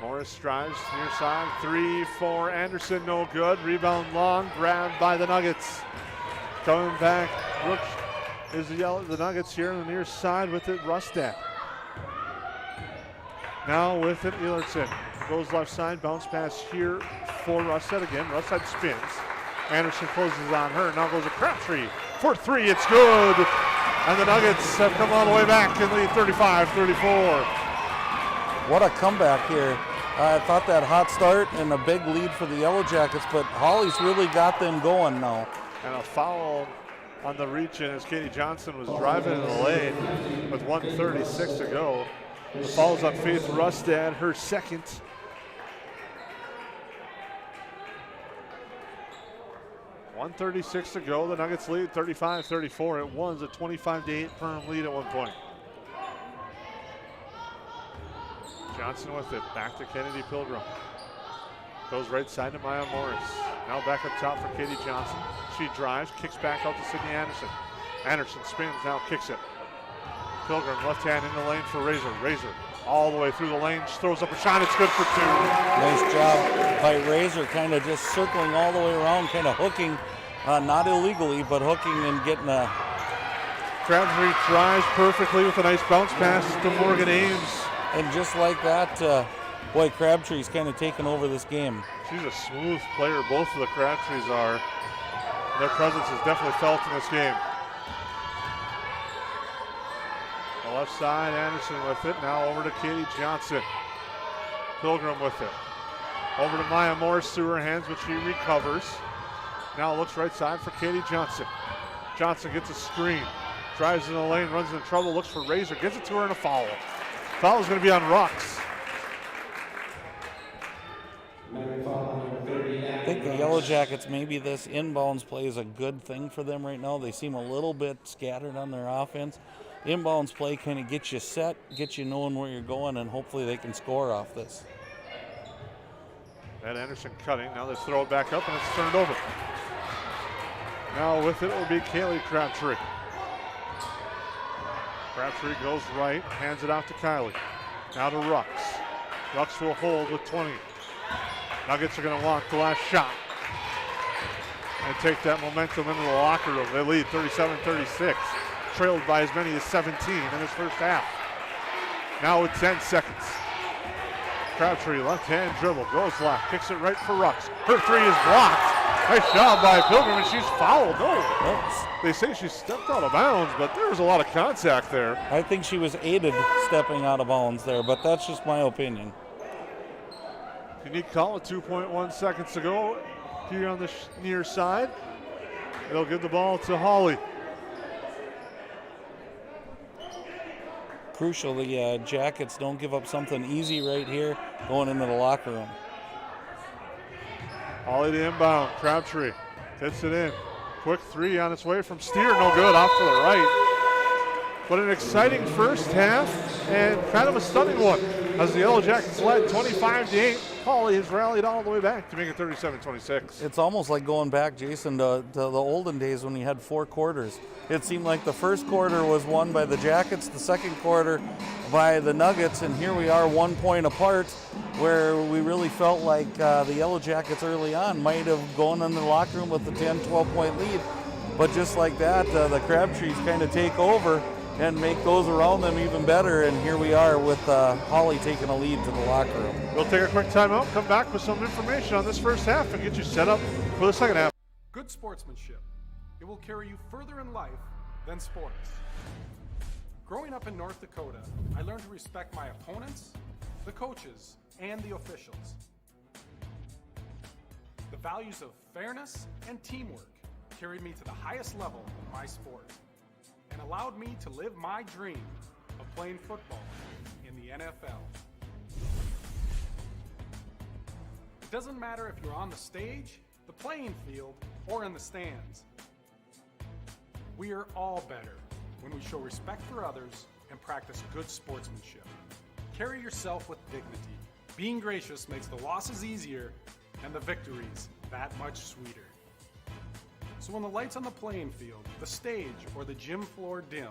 A: Morris drives near side, 3 for Anderson, no good. Rebound long, grabbed by the Nuggets. Coming back, Brooks is the Nuggets here on the near side with it, Rustad. Now with it, Eilertson. Goes left side, bounce pass here for Rustad again. Rustad spins. Anderson closes on her, now goes to Crabtree. For 3, it's good. And the Nuggets have come all the way back and lead 35-34.
B: What a comeback here. I thought that hot start and a big lead for the Yellow Jackets, but Hawley's really got them going now.
A: And a foul on the reach-in as Katie Johnson was driving in the lane with 1:36 to go. The foul's on Faith Rustad, her second. .136 to go. The Nuggets lead 35-34. It was a 25-8 Perham lead at one point. Johnson with it, back to Kennedy Pilgrim. Goes right side to Maya Morris. Now back up top for Katie Johnson. She drives, kicks back out to Sydney Anderson. Anderson spins, now kicks it. Pilgrim left hand in the lane for Razor. Razor all the way through the lane, just throws up a shot, it's good for 2.
B: Nice job by Razor, kind of just circling all the way around, kind of hooking, not illegally, but hooking and getting a...
A: Crabtree drives perfectly with a nice bounce pass to Morgan Ames.
B: And just like that, boy, Crabtree's kind of taken over this game.
A: She's a smooth player. Both of the Crabtrees are. Their presence is definitely felt in this game. The left side, Anderson with it. Now over to Katie Johnson. Pilgrim with it. Over to Maya Morris through her hands, but she recovers. Now looks right side for Katie Johnson. Johnson gets a screen. Drives in the lane, runs into trouble, looks for Razor, gets it to her, and a foul. Foul is going to be on Rux.
B: I think the Yellow Jackets, maybe this inbounds play is a good thing for them right now. They seem a little bit scattered on their offense. Inbounds play kind of gets you set, gets you knowing where you're going, and hopefully they can score off this.
A: That Anderson cutting. Now they throw it back up, and it's turned over. Now with it will be Kaylee Crabtree. Crabtree goes right, hands it out to Kylie. Now to Rux. Rux will hold with 20. Nuggets are going to want the last shot and take that momentum into the locker room. They lead 37-36, trailed by as many as 17 in this first half. Now with 10 seconds. Crabtree, left-hand dribble, goes left, kicks it right for Rux. Her three is blocked. Nice job by Pilgrim, and she's fouled. No, they say she stepped out of bounds, but there was a lot of contact there.
B: I think she was aided stepping out of bounds there, but that's just my opinion.
A: Unique call with 2.1 seconds to go here on the near side. They'll give the ball to Hawley.
B: Crucial, the Jackets don't give up something easy right here going into the locker room.
A: Hawley to inbound. Crabtree hits it in. Quick three on its way from Steer. No good, off to the right. But an exciting first half and kind of a stunning one as the Yellow Jackets led 25-8. Hawley has rallied all the way back to make it 37-26.
B: It's almost like going back, Jason, to the olden days when we had 4 quarters. It seemed like the first quarter was won by the Jackets, the second quarter by the Nuggets, and here we are 1 point apart, where we really felt like the Yellow Jackets early on might have gone in the locker room with a 10, 12-point lead. But just like that, the Crabtrees kind of take over and make those around them even better, and here we are with Hawley taking a lead to the locker room.
A: We'll take a quick timeout, come back with some information on this first half and get you set up for the second half.
E: Good sportsmanship. It will carry you further in life than sports. Growing up in North Dakota, I learned to respect my opponents, the coaches, and the officials. The values of fairness and teamwork carried me to the highest level of my sport and allowed me to live my dream of playing football in the NFL. It doesn't matter if you're on the stage, the playing field, or in the stands. We are all better when we show respect for others and practice good sportsmanship. Carry yourself with dignity. Being gracious makes the losses easier and the victories that much sweeter. So when the lights on the playing field, the stage, or the gym floor dim,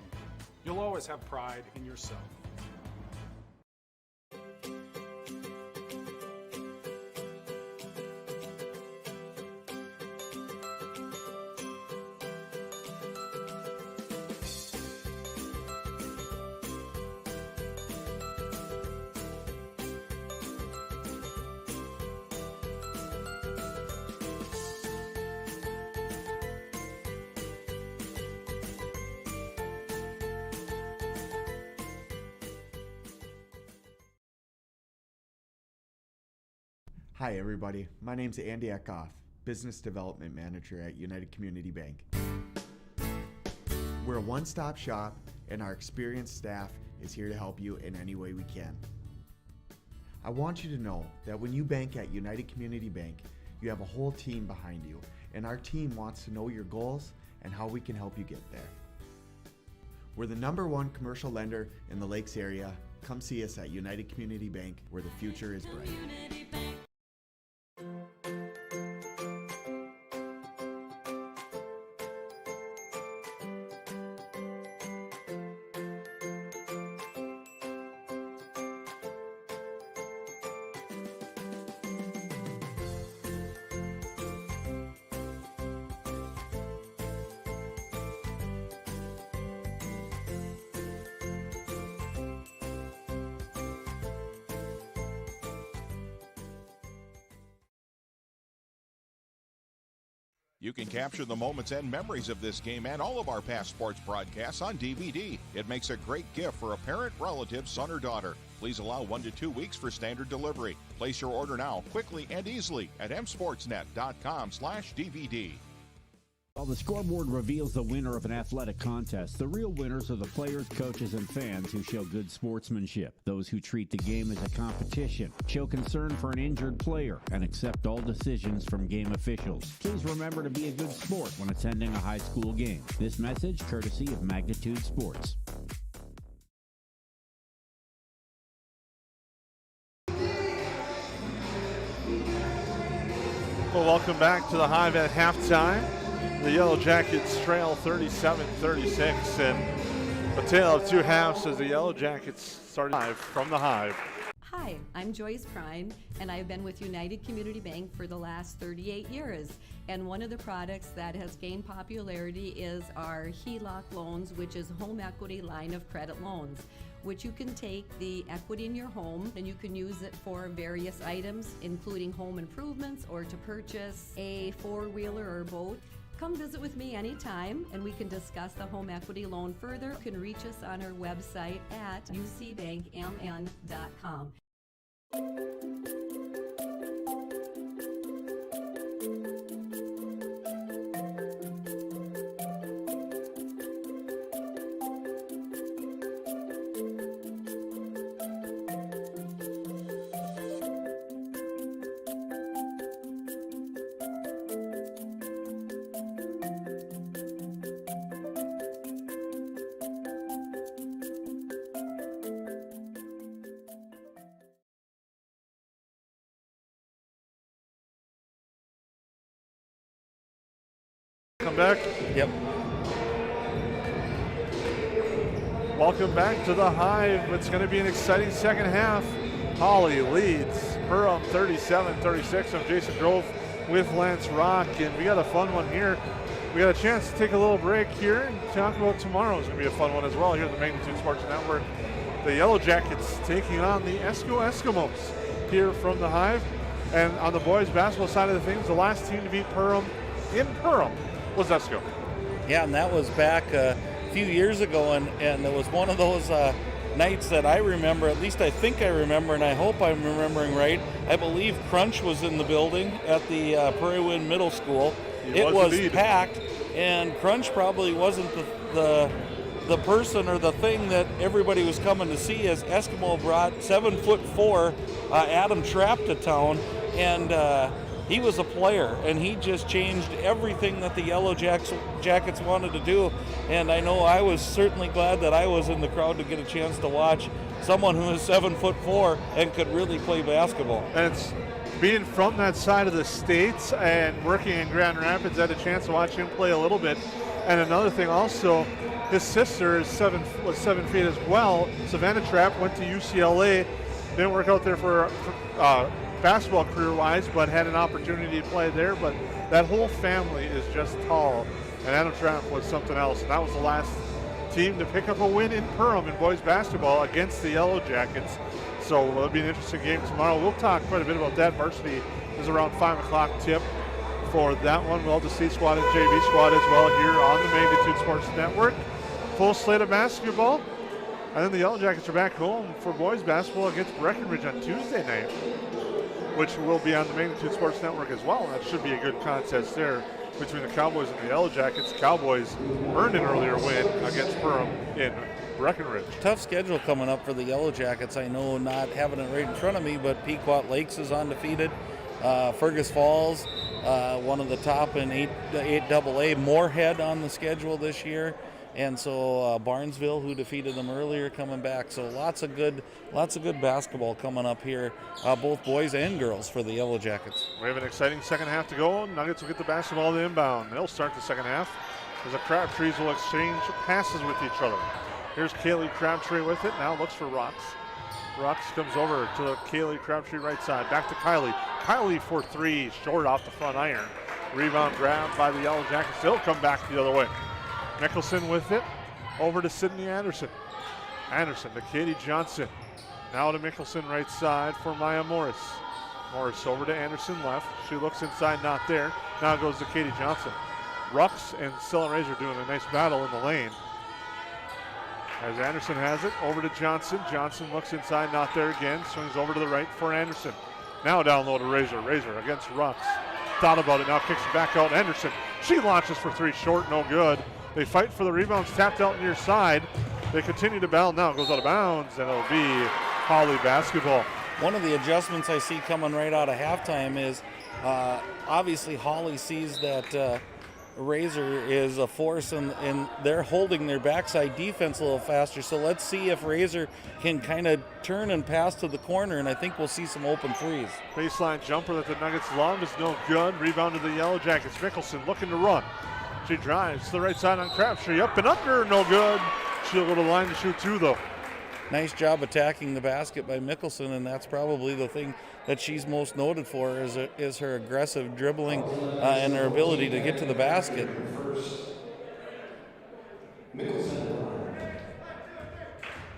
E: you'll always have pride in yourself.
C: Hi everybody, my name's Andy Eckhoff, Business Development Manager at United Community Bank. We're a one-stop shop and our experienced staff is here to help you in any way we can. I want you to know that when you bank at United Community Bank, you have a whole team behind you, and our team wants to know your goals and how we can help you get there. We're the #1 commercial lender in the Lakes area. Come see us at United Community Bank, where the future is bright.
F: You can capture the moments and memories of this game and all of our past sports broadcasts on DVD. It makes a great gift for a parent, relative, son, or daughter. Please allow 1 to 2 weeks for standard delivery. Place your order now, quickly and easily at msportsnet.com/DVD.
G: While the scoreboard reveals the winner of an athletic contest, the real winners are the players, coaches, and fans who show good sportsmanship. Those who treat the game as a competition, show concern for an injured player, and accept all decisions from game officials. Please remember to be a good sport when attending a high school game. This message courtesy of Magnitude Sports.
A: Well, welcome back to the Hive at halftime. The Yellow Jackets trail 37-36, and a tale of two halves as the Yellow Jackets started live from the Hive.
H: Hi, I'm Joyce Prime, and I've been with United Community Bank for the last 38 years. And one of the products that has gained popularity is our HELOC loans, which is home equity line of credit loans, which you can take the equity in your home and you can use it for various items, including home improvements or to purchase a four-wheeler or boat. Come visit with me anytime and we can discuss the home equity loan further. You can reach us on our website at ucbankmn.com.
A: Come back.
B: Yep.
A: Welcome back to the Hive. It's going to be an exciting second half. Hawley leads Perham 37-36. I'm Jason Grove with Lance Rock, and we got a fun one here. We got a chance to take a little break here and talk about tomorrow. It's going to be a fun one as well here at the Magnitude Sports Network. The Yellow Jackets taking on the Eskimos here from the Hive. And on the boys basketball side of the things, the last team to beat Perham in Perham was Esco.
B: Yeah, and that was back a few years ago, and it was one of those nights that I remember, at least I think I remember, and I hope I'm remembering right. I believe Crunch was in the building at the Prairie Wind Middle School. It was packed, and Crunch probably wasn't the person or the thing that everybody was coming to see, as Eskimo brought 7'4" Adam Trapp to town, and he was a player, and he just changed everything that the Yellow Jackets wanted to do. And I know I was certainly glad that I was in the crowd to get a chance to watch someone who is 7'4" and could really play basketball.
A: And it's being from that side of the states and working in Grand Rapids, I had a chance to watch him play a little bit. And another thing also, his sister was 7 feet as well. Savannah Trapp went to UCLA, didn't work out there for basketball career-wise, but had an opportunity to play there. But that whole family is just tall, and Adam Trapp was something else. And that was the last team to pick up a win in Perham in boys basketball against the Yellow Jackets. So it'll be an interesting game tomorrow. We'll talk quite a bit about that. Varsity is around 5 o'clock tip for that one. We'll have the C squad and JV squad as well here on the Magnitude Sports Network. Full slate of basketball. And then the Yellow Jackets are back home for boys basketball against Breckenridge on Tuesday night, which will be on the Magnitude Sports Network as well. That should be a good contest there between the Cowboys and the Yellow Jackets. Cowboys earned an earlier win against Perham in Breckenridge.
B: Tough schedule coming up for the Yellow Jackets. I know, not having it right in front of me, but Pequot Lakes is undefeated. Fergus Falls, one of the top in 8AA. Moorhead on the schedule this year. And so Barnesville, who defeated them earlier, coming back. So lots of good basketball coming up here, both boys and girls, for the Yellow Jackets.
A: We have an exciting second half to go. Nuggets will get the basketball to inbound. They'll start the second half as the Crabtrees will exchange passes with each other. Here's Kaylee Crabtree with it. Now looks for Rocks. Rocks comes over to the Kaylee Crabtree right side. Back to Kylie. Kylie for three, short off the front iron. Rebound grabbed by the Yellow Jackets. They'll come back the other way. Mickelson with it, over to Sydney Anderson. Anderson to Katie Johnson. Now to Mickelson right side for Maya Morris. Morris over to Anderson left. She looks inside, not there. Now it goes to Katie Johnson. Rux and Stella Razor doing a nice battle in the lane. As Anderson has it, over to Johnson. Johnson looks inside, not there again. Swings over to the right for Anderson. Now down low to Razor. Razor against Rux. Thought about it, now kicks it back out. Anderson, she launches for three, short, no good. They fight for the rebounds, tapped out near side. They continue to battle now. It goes out of bounds, and it'll be Hawley basketball.
B: One of the adjustments I see coming right out of halftime is obviously Hawley sees that Razor is a force, and they're holding their backside defense a little faster. So let's see if Razor can kind of turn and pass to the corner, and I think we'll see some open threes.
A: Baseline jumper that the Nuggets love is no good. Rebound to the Yellow Jackets. Mickelson looking to run. She drives to the right side on Crabtree. Up and under, no good. She'll go to the line to shoot two, though.
B: Nice job attacking the basket by Mickelson, and that's probably the thing that she's most noted for is her aggressive dribbling and her ability to get to the basket.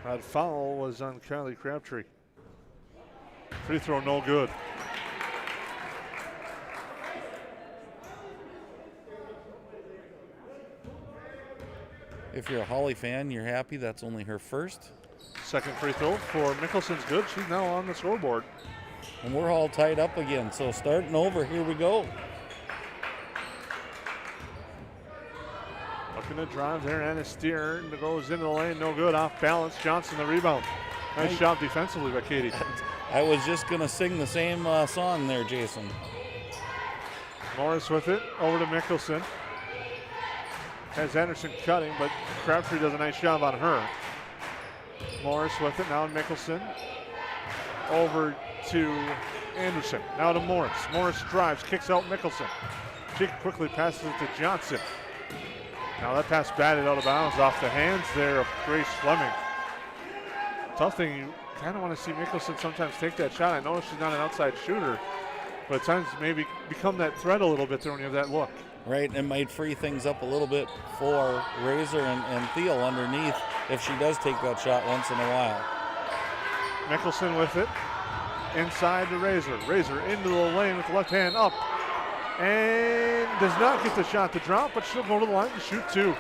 A: That foul was on Kylie Crabtree. Free throw no good.
B: If you're a Hawley fan, you're happy that's only her first.
A: Second free throw for Mickelson's good. She's now on the scoreboard.
B: And we're all tied up again, so starting over, here we go.
A: Looking to drive there, and a steer goes into the lane, no good, off balance. Johnson the rebound. Nice job defensively by Katie.
B: I was just going to sing the same song there, Jason.
A: Morris with it, over to Mickelson. Has Anderson cutting, but Crabtree does a nice job on her. Morris with it, now Mickelson. Over to Anderson, now to Morris. Morris drives, kicks out Mickelson. She quickly passes it to Johnson. Now that pass batted out of bounds off the hands there of Grace Fleming. Tough thing, you kind of want to see Mickelson sometimes take that shot. I know she's not an outside shooter, but at times maybe become that threat a little bit there when you have that look.
B: Right, and might free things up a little bit for Razor and Thiel underneath if she does take that shot once in a while.
A: Mickelson with it. Inside to Razor. Razor into the lane with the left hand up. And does not get the shot to drop, but she'll go to the line to shoot two.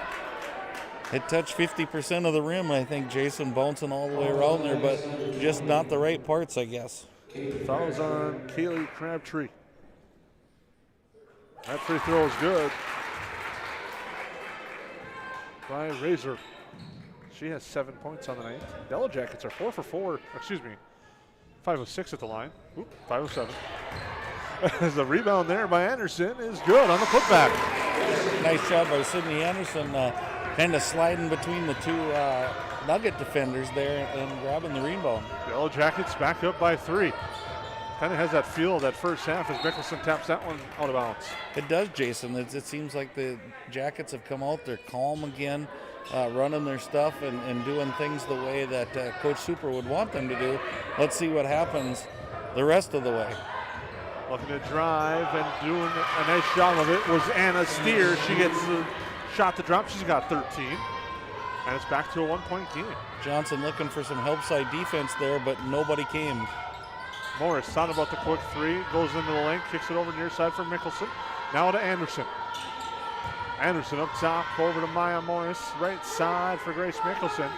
B: It touched 50% of the rim, I think, Jason, bouncing all the way around there, but just not the right parts, I guess.
A: Fouls on Kaylee Crabtree. That free throw is good by Razor. She has 7 points on the night. Yellow Jackets are 4 for 4. Excuse me, 5 of 6 at the line. 5 of 7. As the rebound there by Anderson is good on the putback.
B: Nice job by Sydney Anderson, kind of sliding between the two Nugget defenders there and grabbing the rebound.
A: Yellow Jackets back up by 3. Kind of has that feel that first half as Mickelson taps that one out of bounds.
B: It does, Jason. It seems like the Jackets have come out. They're calm again, running their stuff and doing things the way that Coach Super would want them to do. Let's see what happens the rest of the way.
A: Looking to drive and doing a nice job of it was Anna Steer. She gets the shot to drop. She's got 13. And it's back to a 1-point game.
B: Johnson looking for some help side defense there, but nobody came.
A: Morris thought about the quick three, goes into the lane, kicks it over near side for Mickelson. Now to Anderson. Anderson up top, over to Maya Morris, right side for Grace Mickelson.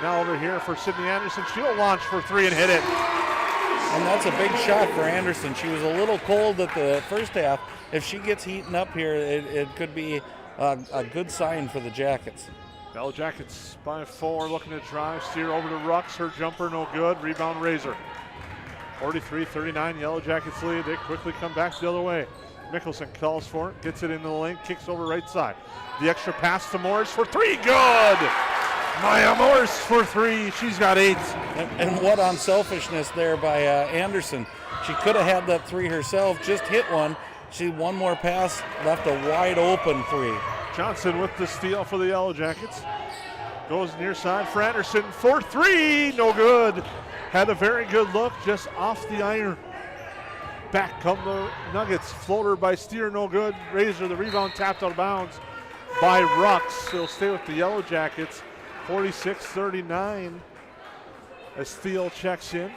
A: Now over here for Sydney Anderson. She'll launch for 3 and hit it.
B: And that's a big shot for Anderson. She was a little cold at the first half. If she gets heating up here, it could be a good sign for the Jackets.
A: Yellow Jackets by 4, looking to drive, steer over to Rux. Her jumper no good, rebound Razor. 43-39, Yellow Jackets lead. They quickly come back the other way. Mickelson calls for it, gets it into the lane, kicks over right side. The extra pass to Morris for 3, good! Maya Morris for 3, she's got 8.
B: And what unselfishness there by Anderson. She could have had that 3 herself, just hit one. She one more pass, left a wide open 3.
A: Johnson with the steal for the Yellow Jackets. Goes near side for Anderson for 3, no good. Had a very good look, just off the iron. Back come the Nuggets. Floater by Steer, no good. Razor, the rebound tapped out of bounds by Rux. He'll stay with the Yellow Jackets. 46-39 as Steele checks in.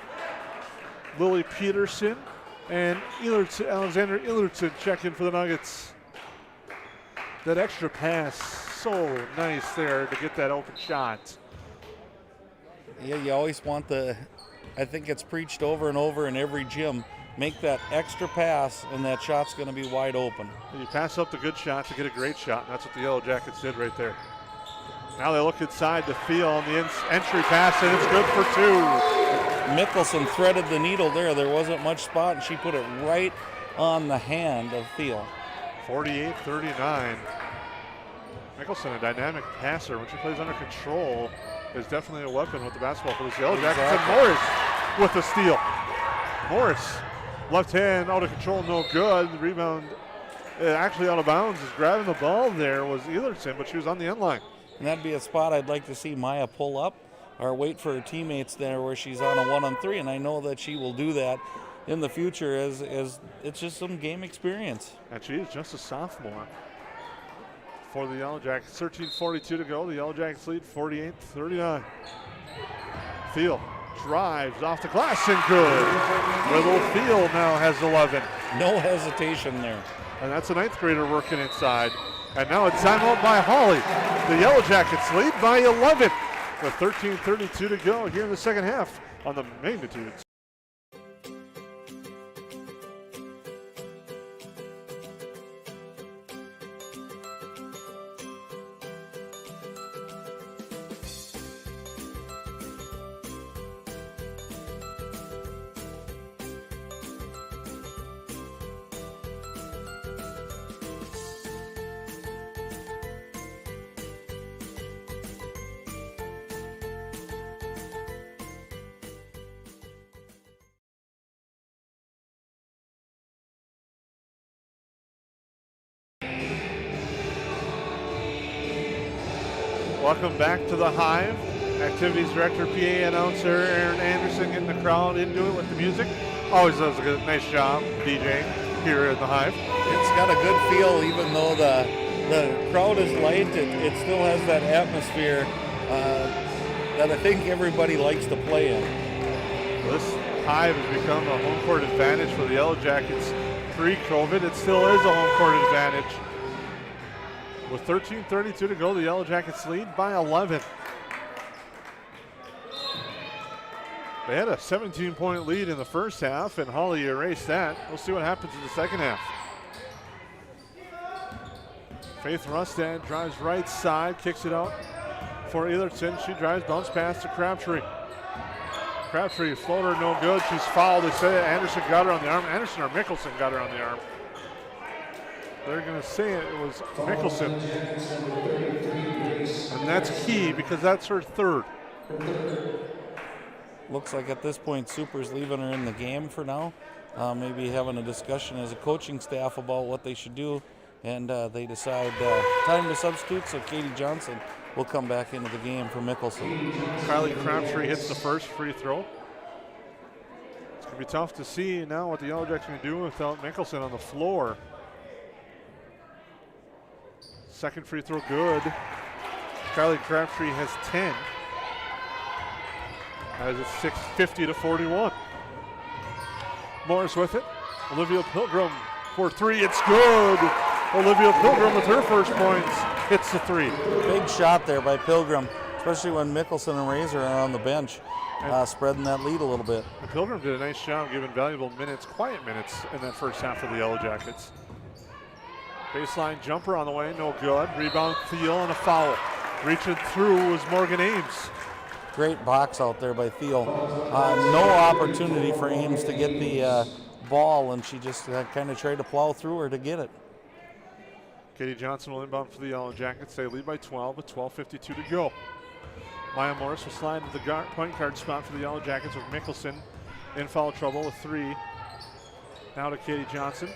A: Lily Peterson And Alexander Illerton checking for the Nuggets. That extra pass, so nice there to get that open shot.
B: Yeah, you always want I think it's preached over and over in every gym, make that extra pass and that shot's going to be wide open.
A: And you pass up the good shot to get a great shot, and that's what the Yellow Jackets did right there. Now they look inside to Thiel on the entry pass, and it's good for 2.
B: Mickelson threaded the needle there. There wasn't much spot, and she put it right on the hand of Thiel.
A: 48-39. Mickelson, a dynamic passer. When she plays under control, is definitely a weapon with the basketball for this Yellow Jackets. And Morris with the steal. Morris, left hand out of control, no good. The rebound actually out of bounds. Is grabbing the ball there was Ellerson, but she was on the end line.
B: And that'd be a spot I'd like to see Maya pull up or wait for her teammates there where she's on a 1-on-3, and I know that she will do that in the future as it's just some game experience.
A: And she is just a sophomore for the Yellow Jackets. 13:42 to go. The Yellow Jackets lead 48-39. Thiel drives off the glass and good. Little Thiel now has 11.
B: No hesitation there.
A: And that's a 9th grader working inside. And now it's timeout by Hawley. The Yellow Jackets lead by 11 with 13:32 to go here in the second half on the Magnitudes. Welcome back to the Hive. Activities Director, PA Announcer Aaron Anderson getting the crowd into it with the music. Always does a good, nice job DJing here at the Hive.
B: It's got a good feel, even though the crowd is light. It still has that atmosphere that I think everybody likes to play in.
A: This Hive has become a home court advantage for the Yellow Jackets pre-COVID. It still is a home court advantage. With 13:32 to go, the Yellow Jackets lead by 11. They had a 17-point lead in the first half, and Hawley erased that. We'll see what happens in the second half. Faith Rustad drives right side, kicks it out for Ellerton. She drives, bounce pass to Crabtree. Crabtree, floater, no good. She's fouled. They say Anderson got her on the arm. Anderson or Mickelson got her on the arm. They're going to say it was Mickelson. And that's key because that's her 3rd.
B: Looks like at this point Super's leaving her in the game for now. Maybe having a discussion as a coaching staff about what they should do. And they decide time to substitute, so Katie Johnson will come back into the game for Mickelson.
A: Kylie Crabtree hits the first free throw. It's going to be tough to see now what the Yellow Jackets are going to do without Mickelson on the floor. Second free throw good. Kylie Crabtree has 10. As it's 6:50 to 41. Morris with it. Olivia Pilgrim for 3. It's good. Olivia Pilgrim with her first points hits the 3.
B: Big shot there by Pilgrim, especially when Mickelson and Razor are on the bench, spreading that lead a little bit.
A: And Pilgrim did a nice job giving valuable minutes, quiet minutes in that first half of the Yellow Jackets. Baseline jumper on the way, no good. Rebound, Thiel, and a foul. Reaching through was Morgan Ames.
B: Great box out there by Thiel. No opportunity for Ames to get the ball, and she just kind of tried to plow through her to get it.
A: Katie Johnson will inbound for the Yellow Jackets. They lead by 12 with 12:52 to go. Maya Morris will slide to the point guard spot for the Yellow Jackets with Mickelson in foul trouble with 3. Now to Katie Johnson.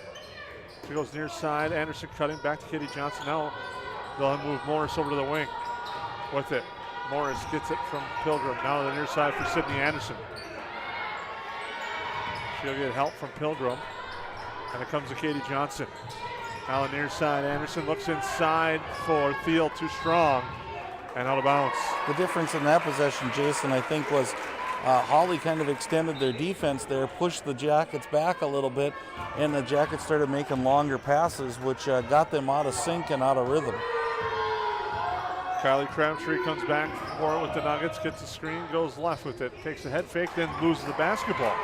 A: She goes near side. Anderson cutting back to Katie Johnson. Now they'll move Morris over to the wing with it. Morris gets it from Pilgrim. Now to the near side for Sydney Anderson. She'll get help from Pilgrim. And it comes to Katie Johnson. Now the near side. Anderson looks inside for Thiel. Too strong. And out of bounds.
B: The difference in that possession, Jason, I think was Hawley kind of extended their defense there, pushed the Jackets back a little bit, and the Jackets started making longer passes, which got them out of sync and out of rhythm.
A: Kylie Crabtree comes back for it with the Nuggets, gets the screen, goes left with it, takes a head fake, then loses the basketball.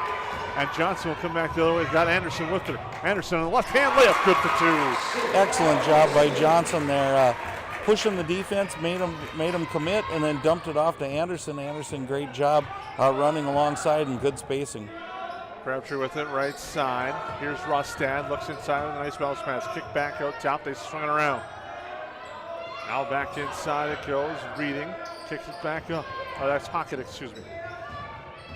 A: And Johnson will come back the other way. Got Anderson with her. Anderson on the left hand layup, good for two.
B: Excellent job by Johnson there, pushing the defense, made him commit, and then dumped it off to Anderson. Anderson, great job running alongside and good spacing.
A: Crabtree with it, right side. Here's Rustad, looks inside with a nice bounce pass. Kick back out top, they swung it around. Now back inside it goes, Reading, kicks it back up. Oh, that's Hockett, excuse me.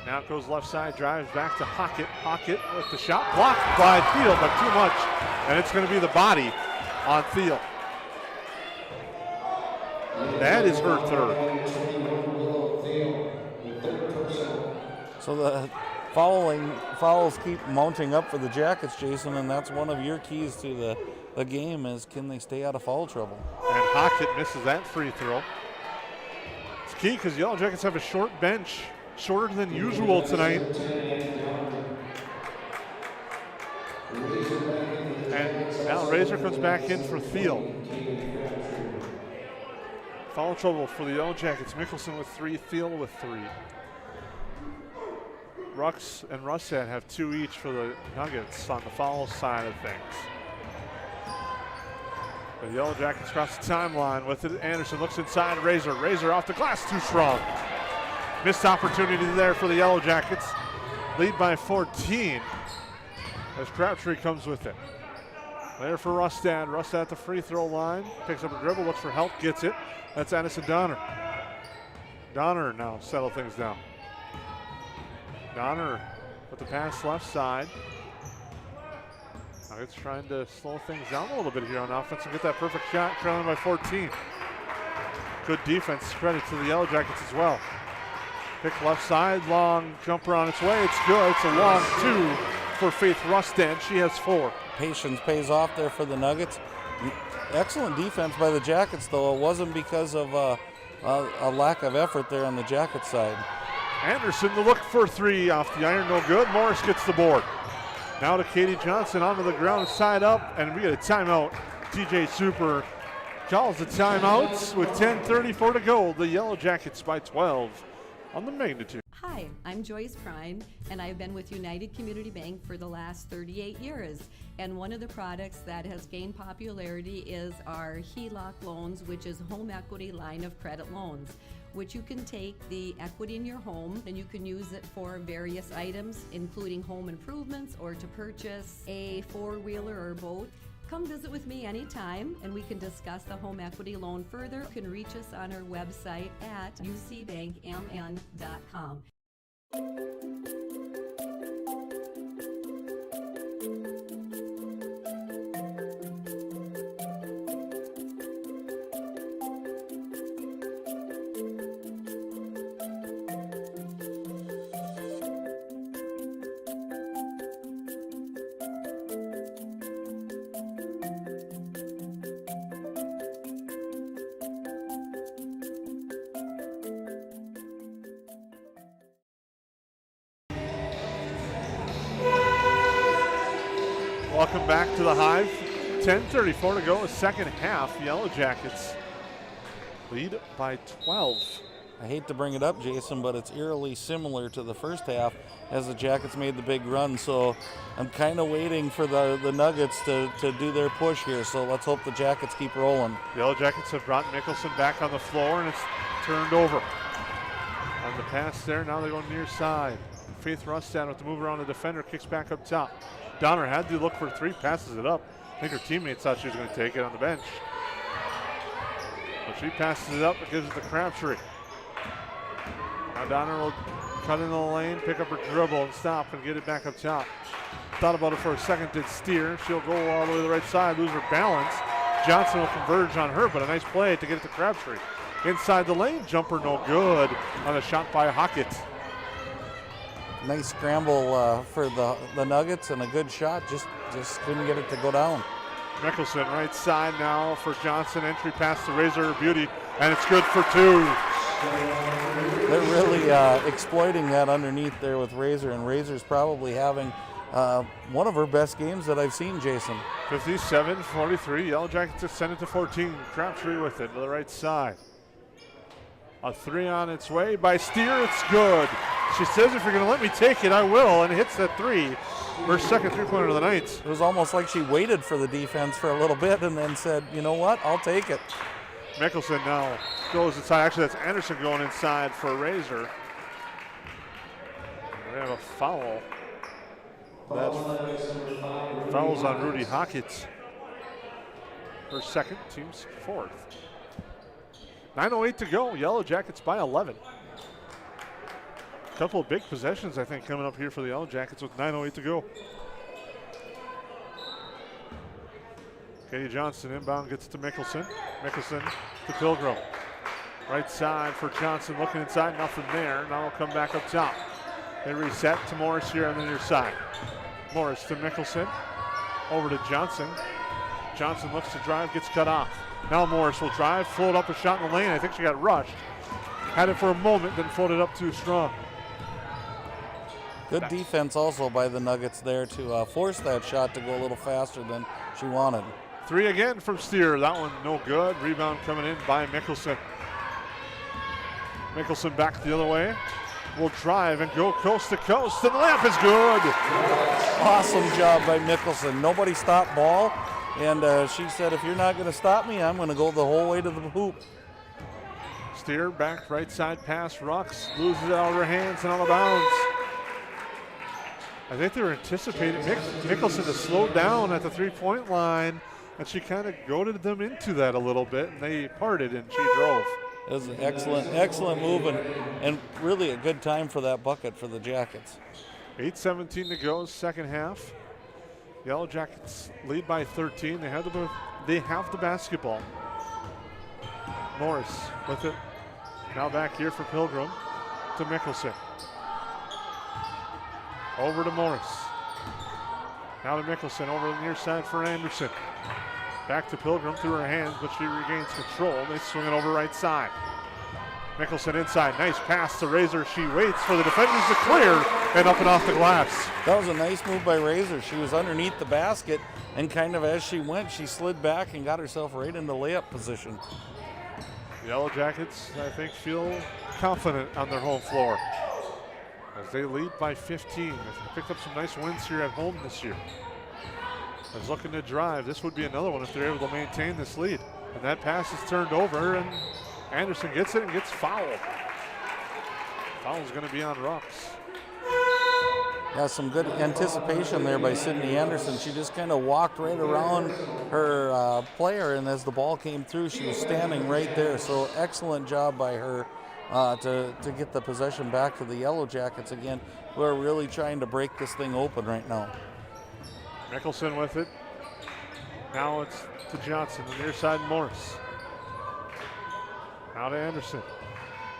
A: Now it goes left side, drives back to Hockett. Hockett with the shot, blocked by Thiel, but too much. And it's going to be the body on Thiel. That is her third.
B: So the fouls keep mounting up for the Jackets, Jason, and that's one of your keys to the game is can they stay out of foul trouble.
A: And Hockett misses that free throw. It's key because Yellow Jackets have a short bench, shorter than usual tonight. And now Razor comes back in for Thiel. Foul trouble for the Yellow Jackets. Mickelson with 3, Thiel with 3. Rux and Rustad have 2 each for the Nuggets on the foul side of things. The Yellow Jackets cross the timeline with it. Anderson looks inside. Razor. Razor off the glass. Too strong. Missed opportunity there for the Yellow Jackets. Lead by 14 as Crabtree comes with it. There for Rustad. Rustad at the free throw line. Picks up a dribble. Looks for help. Gets it. That's Addison Donner. Donner now settle things down. Donner with the pass left side. Nuggets trying to slow things down a little bit here on offense and get that perfect shot, trailing by 14. Good defense, credit to the Yellow Jackets as well. Pick left side, long jumper on its way, it's good. It's a long 2 for Faith Rustad, she has 4.
B: Patience pays off there for the Nuggets. Excellent defense by the Jackets, though. It wasn't because of a lack of effort there on the Jackets side.
A: Anderson, the look for 3 off the iron, no good. Morris gets the board. Now to Katie Johnson onto the ground, side up, and we get a timeout. TJ Super calls the timeouts with 10:34 to go. The Yellow Jackets by 12 on the magnitude.
H: Hi, I'm Joyce Prime, and I've been with United Community Bank for the last 38 years. And one of the products that has gained popularity is our HELOC loans, which is home equity line of credit loans, which you can take the equity in your home and you can use it for various items, including home improvements or to purchase a 4-wheeler or boat. Come visit with me anytime and we can discuss the home equity loan further. You can reach us on our website at ucbankmn.com.
A: Welcome back to the Hive. 10:34 to go, the second half. Yellow Jackets lead by 12.
B: I hate to bring it up, Jason, but it's eerily similar to the first half as the Jackets made the big run. So I'm kind of waiting for the Nuggets to do their push here. So let's hope the Jackets keep rolling.
A: Yellow Jackets have brought Mickelson back on the floor, and it's turned over. On the pass there, now they go near side. Faith Rustad with the move around the defender, kicks back up top. Donner had to look for 3, passes it up. I think her teammates thought she was going to take it on the bench. But she passes it up and gives it to Crabtree. Now Donner will cut in the lane, pick up her dribble and stop and get it back up top. Thought about it for a second, did steer. She'll go all the way to the right side, lose her balance. Johnson will converge on her, but a nice play to get it to Crabtree. Inside the lane, jumper no good on a shot by Hockett.
B: Nice scramble for the Nuggets and a good shot, just couldn't get it to go down.
A: Mickelson right side now for Johnson, entry pass to Razor Beauty, and it's good for 2.
B: They're really exploiting that underneath there with Razor, and Razor's probably having one of her best games that I've seen, Jason.
A: 57-43, Yellow Jackets extended to 14. Crabtree with it to the right side. A three on its way by Steer, it's good. She says, if you're gonna let me take it, I will, and hits that three. Her second three-pointer of the night.
B: It was almost like she waited for the defense for a little bit and then said, you know what, I'll take it.
A: Mickelson now goes inside. Actually, that's Anderson going inside for Razor. We have a foul. That fouls on Rudy Hawkins. Her second, team's fourth. 9:08 to go. Yellow Jackets by 11. Couple of big possessions, I think, coming up here for the Yellow Jackets with 9:08 to go. Katie Johnson inbound, gets to Mickelson. Mickelson to Pilgrim. Right side for Johnson, looking inside, nothing there. Now we'll come back up top. They reset to Morris here on the near side. Morris to Mickelson. Over to Johnson. Johnson looks to drive, gets cut off. Now Morris will drive, float up a shot in the lane. I think she got rushed. Had it for a moment, then floated up too strong.
B: Good defense also by the Nuggets there to force that shot to go a little faster than she wanted.
A: Three again from Steer. That one no good. Rebound coming in by Mickelson. Mickelson back the other way. Will drive and go coast to coast, and the layup is good.
B: Awesome job by Mickelson. Nobody stopped ball, and she said, if you're not going to stop me, I'm going to go the whole way to the hoop.
A: Steer back right side pass. Rux loses it out of her hands and out of bounds. I think they were anticipating Mickelson to slow down at the three-point line, and she kind of goaded them into that a little bit, and they parted, and she drove.
B: It was an excellent move, and really a good time for that bucket for the Jackets.
A: 8:17 to go, second half. Yellow Jackets lead by 13. They have the basketball. Morris with it. Now back here for Pilgrim to Mickelson. Over to Morris. Now to Mickelson over the near side for Anderson. Back to Pilgrim through her hands, but she regains control. They swing it over right side. Mickelson inside. Nice pass to Razor. She waits for the defenders to clear and up and off the glass.
B: That was a nice move by Razor. She was underneath the basket, and kind of as she went, she slid back and got herself right into layup position.
A: The Yellow Jackets, I think, feel confident on their home floor as they lead by 15. They picked up some nice wins here at home this year. Is looking to drive. This would be another one if they're able to maintain this lead. And that pass is turned over, and Anderson gets it and gets fouled. Foul's going to be on Rux.
B: Yeah, some good anticipation there by Sydney Anderson. She just kind of walked right around her player, and as the ball came through, she was standing right there. So excellent job by her to get the possession back to the Yellow Jackets again, who are really trying to break this thing open right now.
A: Mickelson with it. Now it's to Johnson, the near side Morris. Now to Anderson.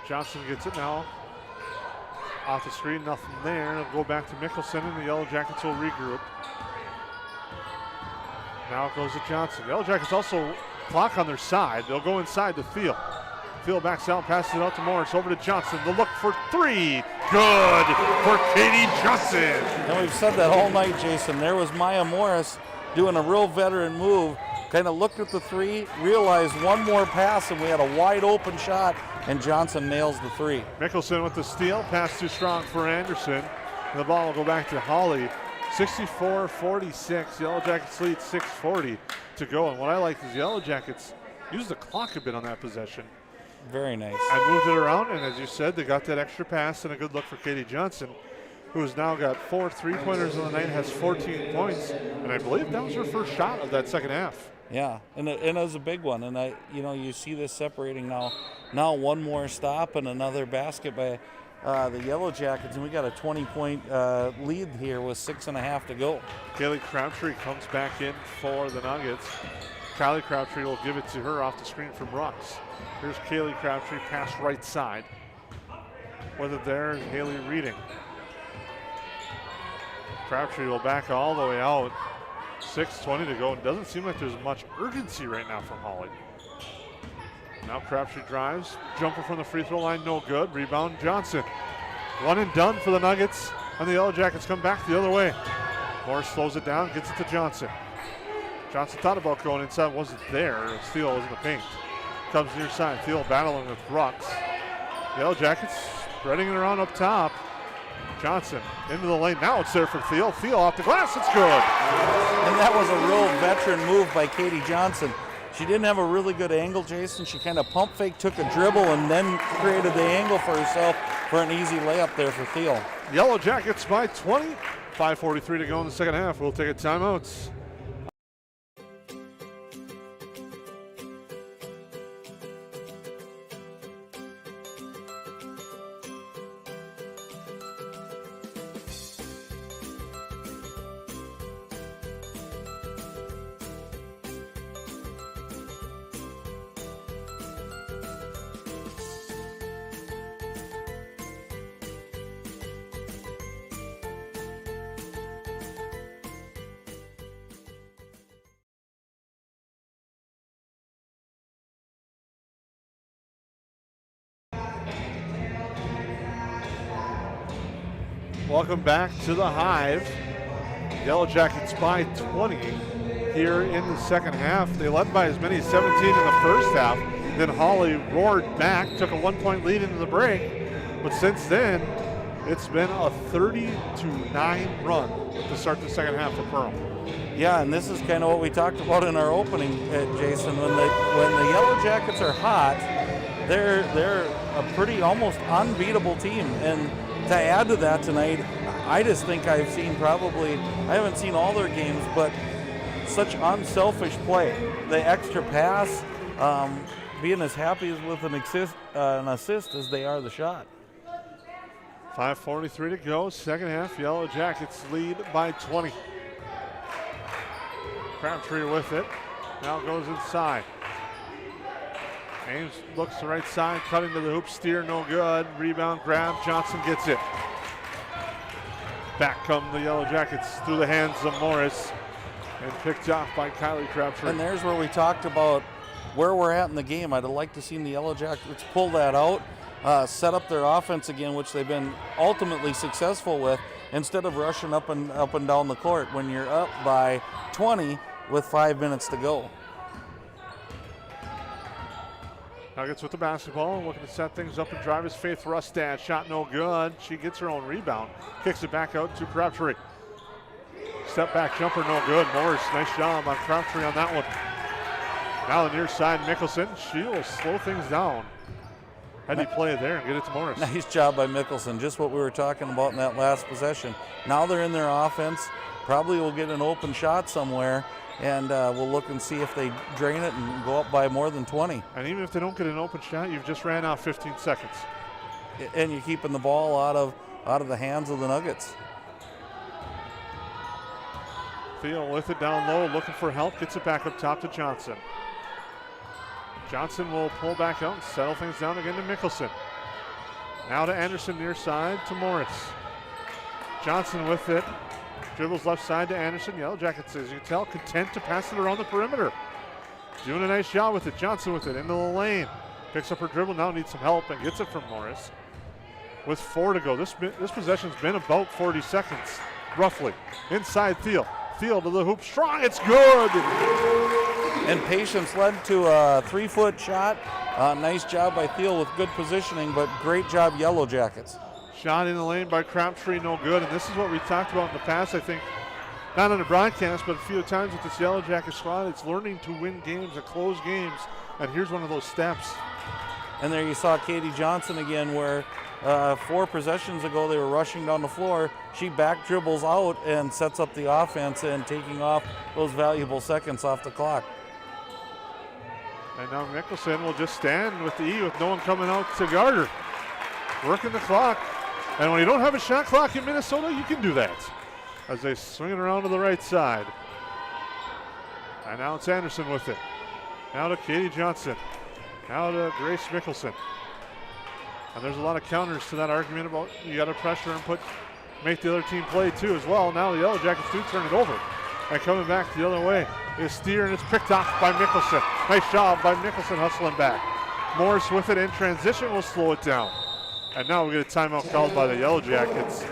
A: Johnson gets it now. Off the screen, nothing there. It'll go back to Mickelson, and the Yellow Jackets will regroup. Now it goes to Johnson. The Yellow Jackets also clock on their side. They'll go inside to Field. Field backs out, passes it out to Morris. Over to Johnson. The look for three. Good for Katie Johnson.
B: And we've said that all night, Jason. There was Maya Morris doing a real veteran move. Kind of looked at the three, realized one more pass, and we had a wide open shot, and Johnson nails the three.
A: Mickelson with the steal. Pass too strong for Anderson. And the ball will go back to Hawley. 64-46. Yellow Jackets lead 6:40 to go. And what I like is Yellow Jackets used the clock a bit on that possession.
B: Very nice.
A: I moved it around, and as you said, they got that extra pass and a good look for Katie Johnson, who has now got 4 3-pointers in the night, has 14 points, and I believe that was her first shot of that second half.
B: Yeah, and it was a big one, and you see this separating now. Now one more stop and another basket by the Yellow Jackets, and we got a 20-point lead here with 6.5 to go.
A: Kaylee Crabtree comes back in for the Nuggets. Kylie Crabtree will give it to her off the screen from Rux. Here's Kaylee Crabtree, pass right side. With it there is Haley Reading. Crabtree will back all the way out. 6:20 to go. It doesn't seem like there's much urgency right now from Hawley. Now Crabtree drives. Jumper from the free throw line, no good. Rebound, Johnson. One and done for the Nuggets, and the Yellow Jackets come back the other way. Morris slows it down, gets it to Johnson. Johnson thought about going inside, wasn't there. Steele was in the paint. Comes near side, Thiel battling with Rux. Yellow Jackets spreading it around up top. Johnson into the lane, now it's there for Thiel. Thiel off the glass, it's good.
B: And that was a real veteran move by Katie Johnson. She didn't have a really good angle, Jason. She kind of pump fake, took a dribble, and then created the angle for herself for an easy layup there for Thiel.
A: Yellow Jackets by 20. 5:43 to go in the second half. We'll take a timeout. Welcome back to the Hive. Yellow Jackets by 20 here in the second half. They led by as many as 17 in the first half. Then Hawley roared back, took a 1-point lead into the break. But since then, it's been a 30-9 run to start the second half for Perham.
B: Yeah, and this is kind of what we talked about in our opening, Jason. When the Yellow Jackets are hot, they're a pretty almost unbeatable team. And to add to that tonight, I just think I haven't seen all their games, but such unselfish play. The extra pass, being as happy with an assist as they are the shot.
A: 5:43 to go, second half. Yellow Jackets lead by 20. Crabtree with it, now goes inside. Ames looks the right side, cutting to the hoop, steer, no good. Rebound, grab, Johnson gets it. Back come the Yellow Jackets through the hands of Morris and picked off by Kylie Crabtree.
B: And there's where we talked about where we're at in the game. I'd like to see the Yellow Jackets pull that out, set up their offense again, which they've been ultimately successful with, instead of rushing up and down the court when you're up by 20 with 5 minutes to go.
A: Nuggets with the basketball, looking to set things up and drive his Faith Rustad. Shot no good. She gets her own rebound. Kicks it back out to Crabtree. Step back jumper, no good. Morris, nice job on Crabtree on that one. Now the near side, Mickelson. She will slow things down. Heady play there and get it to Morris.
B: Nice job by Mickelson. Just what we were talking about in that last possession. Now they're in their offense. Probably will get an open shot somewhere. And we'll look and see if they drain it and go up by more than 20.
A: And even if they don't get an open shot, you've just ran out 15 seconds.
B: And you're keeping the ball out of the hands of the Nuggets.
A: Thiel with it down low, looking for help, gets it back up top to Johnson. Johnson will pull back out and settle things down again to Mickelson. Now to Anderson near side to Morris. Johnson with it. Dribbles left side to Anderson. Yellow Jackets, as you can tell, content to pass it around the perimeter. Doing a nice job with it. Johnson with it into the lane. Picks up her dribble, now needs some help and gets it from Morris. With 4 to go. This possession's been about 40 seconds, roughly. Inside Thiel. Thiel to the hoop. Strong, it's good!
B: And patience led to a 3-foot shot. Nice job by Thiel with good positioning, but great job Yellow Jackets.
A: Shot in the lane by Crabtree, no good. And this is what we talked about in the past, I think, not on the broadcast, but a few times with this Yellow Jacket squad. It's learning to win games, to close games. And here's one of those steps.
B: And there you saw Katie Johnson again, where 4 possessions ago they were rushing down the floor. She back dribbles out and sets up the offense and taking off those valuable seconds off the clock.
A: And now Mickelson will just stand with the E with no one coming out to guard her. Working the clock. And when you don't have a shot clock in Minnesota, you can do that. As they swing it around to the right side. And now it's Anderson with it. Now to Katie Johnson. Now to Grace Mickelson. And there's a lot of counters to that argument about you got to pressure and make the other team play too as well. Now the Yellow Jackets do turn it over. And coming back the other way is Steer, and it's picked off by Mickelson. Nice job by Mickelson hustling back. Morris with it in transition will slow it down. And now we get a timeout called by the Yellow Jackets.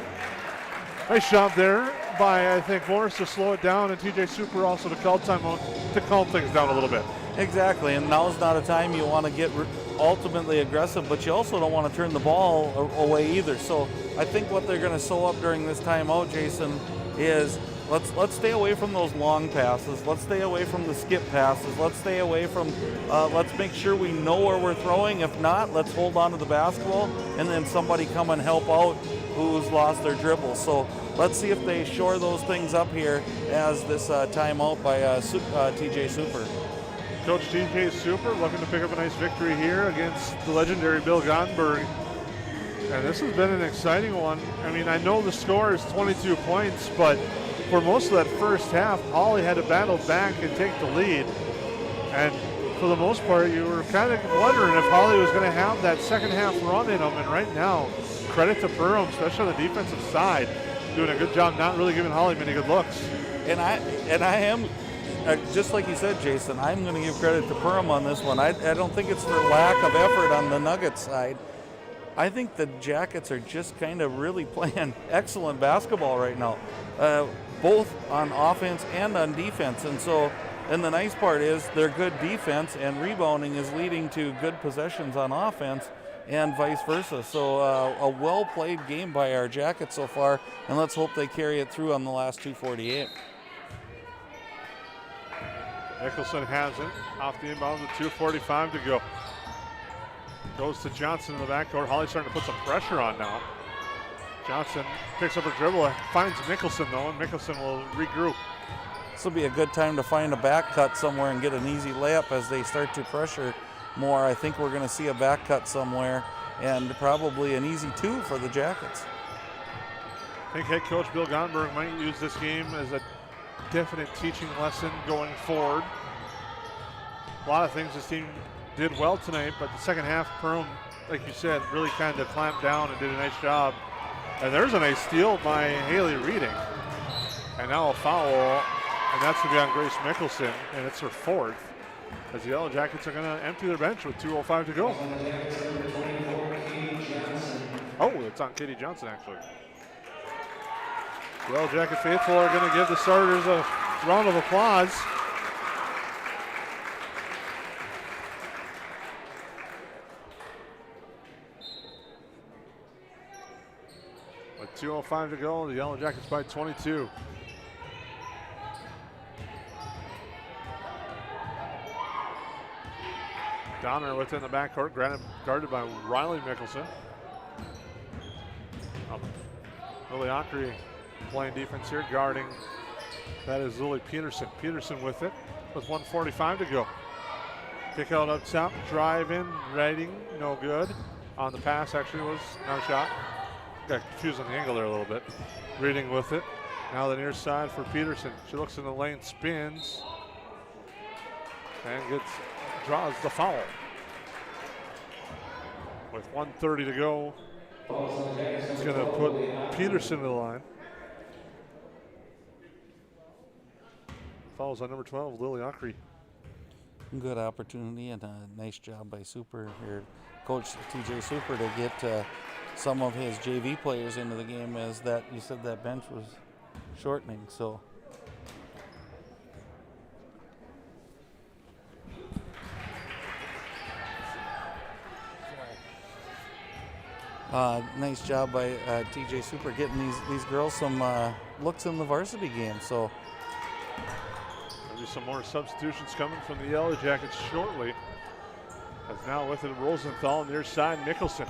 A: Nice job there by, I think, Morris to slow it down, and TJ Super also to call timeout to calm things down a little bit.
B: Exactly, and now's not a time you want to get ultimately aggressive, but you also don't want to turn the ball away either. So I think what they're going to sew up during this timeout, Jason, is let's stay away from those long passes. Let's stay away from the skip passes. Let's stay away from, let's make sure we know where we're throwing. If not, let's hold on to the basketball and then somebody come and help out who's lost their dribble. So let's see if they shore those things up here as this timeout by TJ Super.
A: Coach TJ Super looking to pick up a nice victory here against the legendary Bill Gottenberg. And this has been an exciting one. I mean, I know the score is 22 points, but for most of that first half, Hawley had to battle back and take the lead. And for the most part, you were kind of wondering if Hawley was going to have that second half run in them. And right now, credit to Perham, especially on the defensive side, doing a good job not really giving Hawley many good looks.
B: And I am, just like you said, Jason, I'm going to give credit to Perham on this one. I don't think it's for lack of effort on the Nuggets side. I think the Jackets are just kind of really playing excellent basketball right now, both on offense and on defense. And so, and the nice part is their good defense and rebounding is leading to good possessions on offense and vice versa. So a well-played game by our Jackets so far, and let's hope they carry it through on the last 2:48.
A: Nicholson has it off the inbound with 2:45 to go. Goes to Johnson in the backcourt. Hawley's starting to put some pressure on now. Johnson picks up a dribble, finds Nicholson though, and Nicholson will regroup.
B: This will be a good time to find a back cut somewhere and get an easy layup as they start to pressure more. I think we're going to see a back cut somewhere and probably an easy two for the Jackets.
A: I think head coach Bill Gottenberg might use this game as a definite teaching lesson going forward. A lot of things this team did well tonight, but the second half, Perham, like you said, really kind of clamped down and did a nice job. And there's a nice steal by Haley Reading. And now a foul, and that's going to be on Grace Mickelson, and it's her fourth, as the Yellow Jackets are going to empty their bench with 2:05 to go. Oh, it's on Katie Johnson, actually. The Yellow Jacket faithful are going to give the starters a round of applause. With 2:05 to go, the Yellow Jackets by 22. Donner within the backcourt, guarded by Riley Mickelson. Lily Ockery playing defense here, guarding. That is Lily Peterson. Peterson with it, with 1:45 to go. Kick out up top, drive in, Reading, no good. On the pass, actually was no shot. Got confused on the angle there a little bit. Reading with it. Now the near side for Peterson. She looks in the lane, spins, and draws the foul. With 1:30 to go, it's going to put Peterson to the line. Fouls on number 12, Lily Ockery.
B: Good opportunity and a nice job by Super here, Coach TJ Super, to get some of his JV players into the game, as that you said that bench was shortening. So nice job by TJ Super getting these girls some looks in the varsity game. So
A: there'll be some more substitutions coming from the Yellow Jackets shortly. As now with it, Rosenthal near side, Mickelson.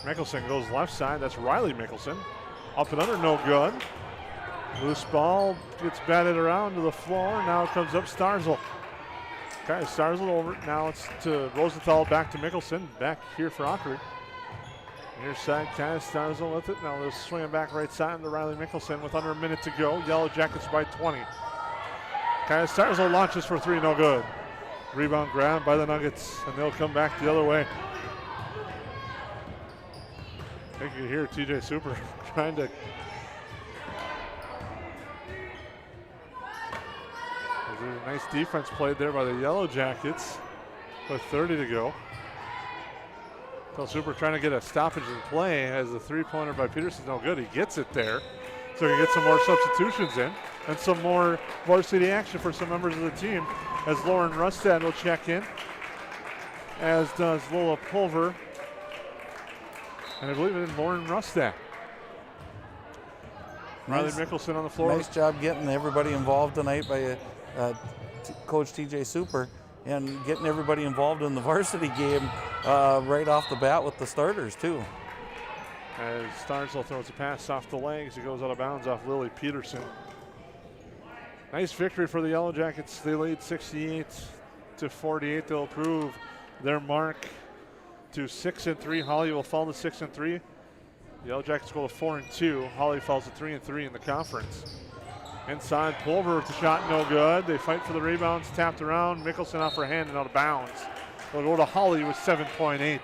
A: Mickelson goes left side, that's Riley Mickelson. Up and under, no good. Loose ball gets batted around to the floor. Now it comes up Starzl. Okay, Starzl over. Now it's to Rosenthal, back to Mickelson. Back here for Ockery. Near side, Kaya Starzl with it. Now they're swinging back right side to Riley Mickelson with under a minute to go. Yellow Jackets by 20. Kaya Starzl launches for three, no good. Rebound grab by the Nuggets, and they'll come back the other way. I think you can hear TJ Super trying to. There's a nice defense played there by the Yellow Jackets. with 30 to go. Phil Super trying to get a stoppage in play as the three-pointer by Peterson's no good. He gets it there. So he can get some more substitutions in and some more varsity action for some members of the team as Lauren Rustad will check in, as does Lola Pulver. And I believe it is Lauren Rustad. Riley Mickelson on the floor.
B: Nice job getting everybody involved tonight by Coach TJ Super and getting everybody involved in the varsity game right off the bat with the starters too.
A: As Starsell throws a pass off the legs, it goes out of bounds off Lily Peterson. Nice victory for the Yellow Jackets. They lead 68-48. They'll improve their mark to 6-3. Hawley will fall to 6-3. The Yellow Jackets go to 4-2. Hawley falls to 3-3 in the conference. Inside, Pulver with the shot, no good. They fight for the rebounds, tapped around. Mickelson off her hand and out of bounds. They'll go to Hawley with 7.8.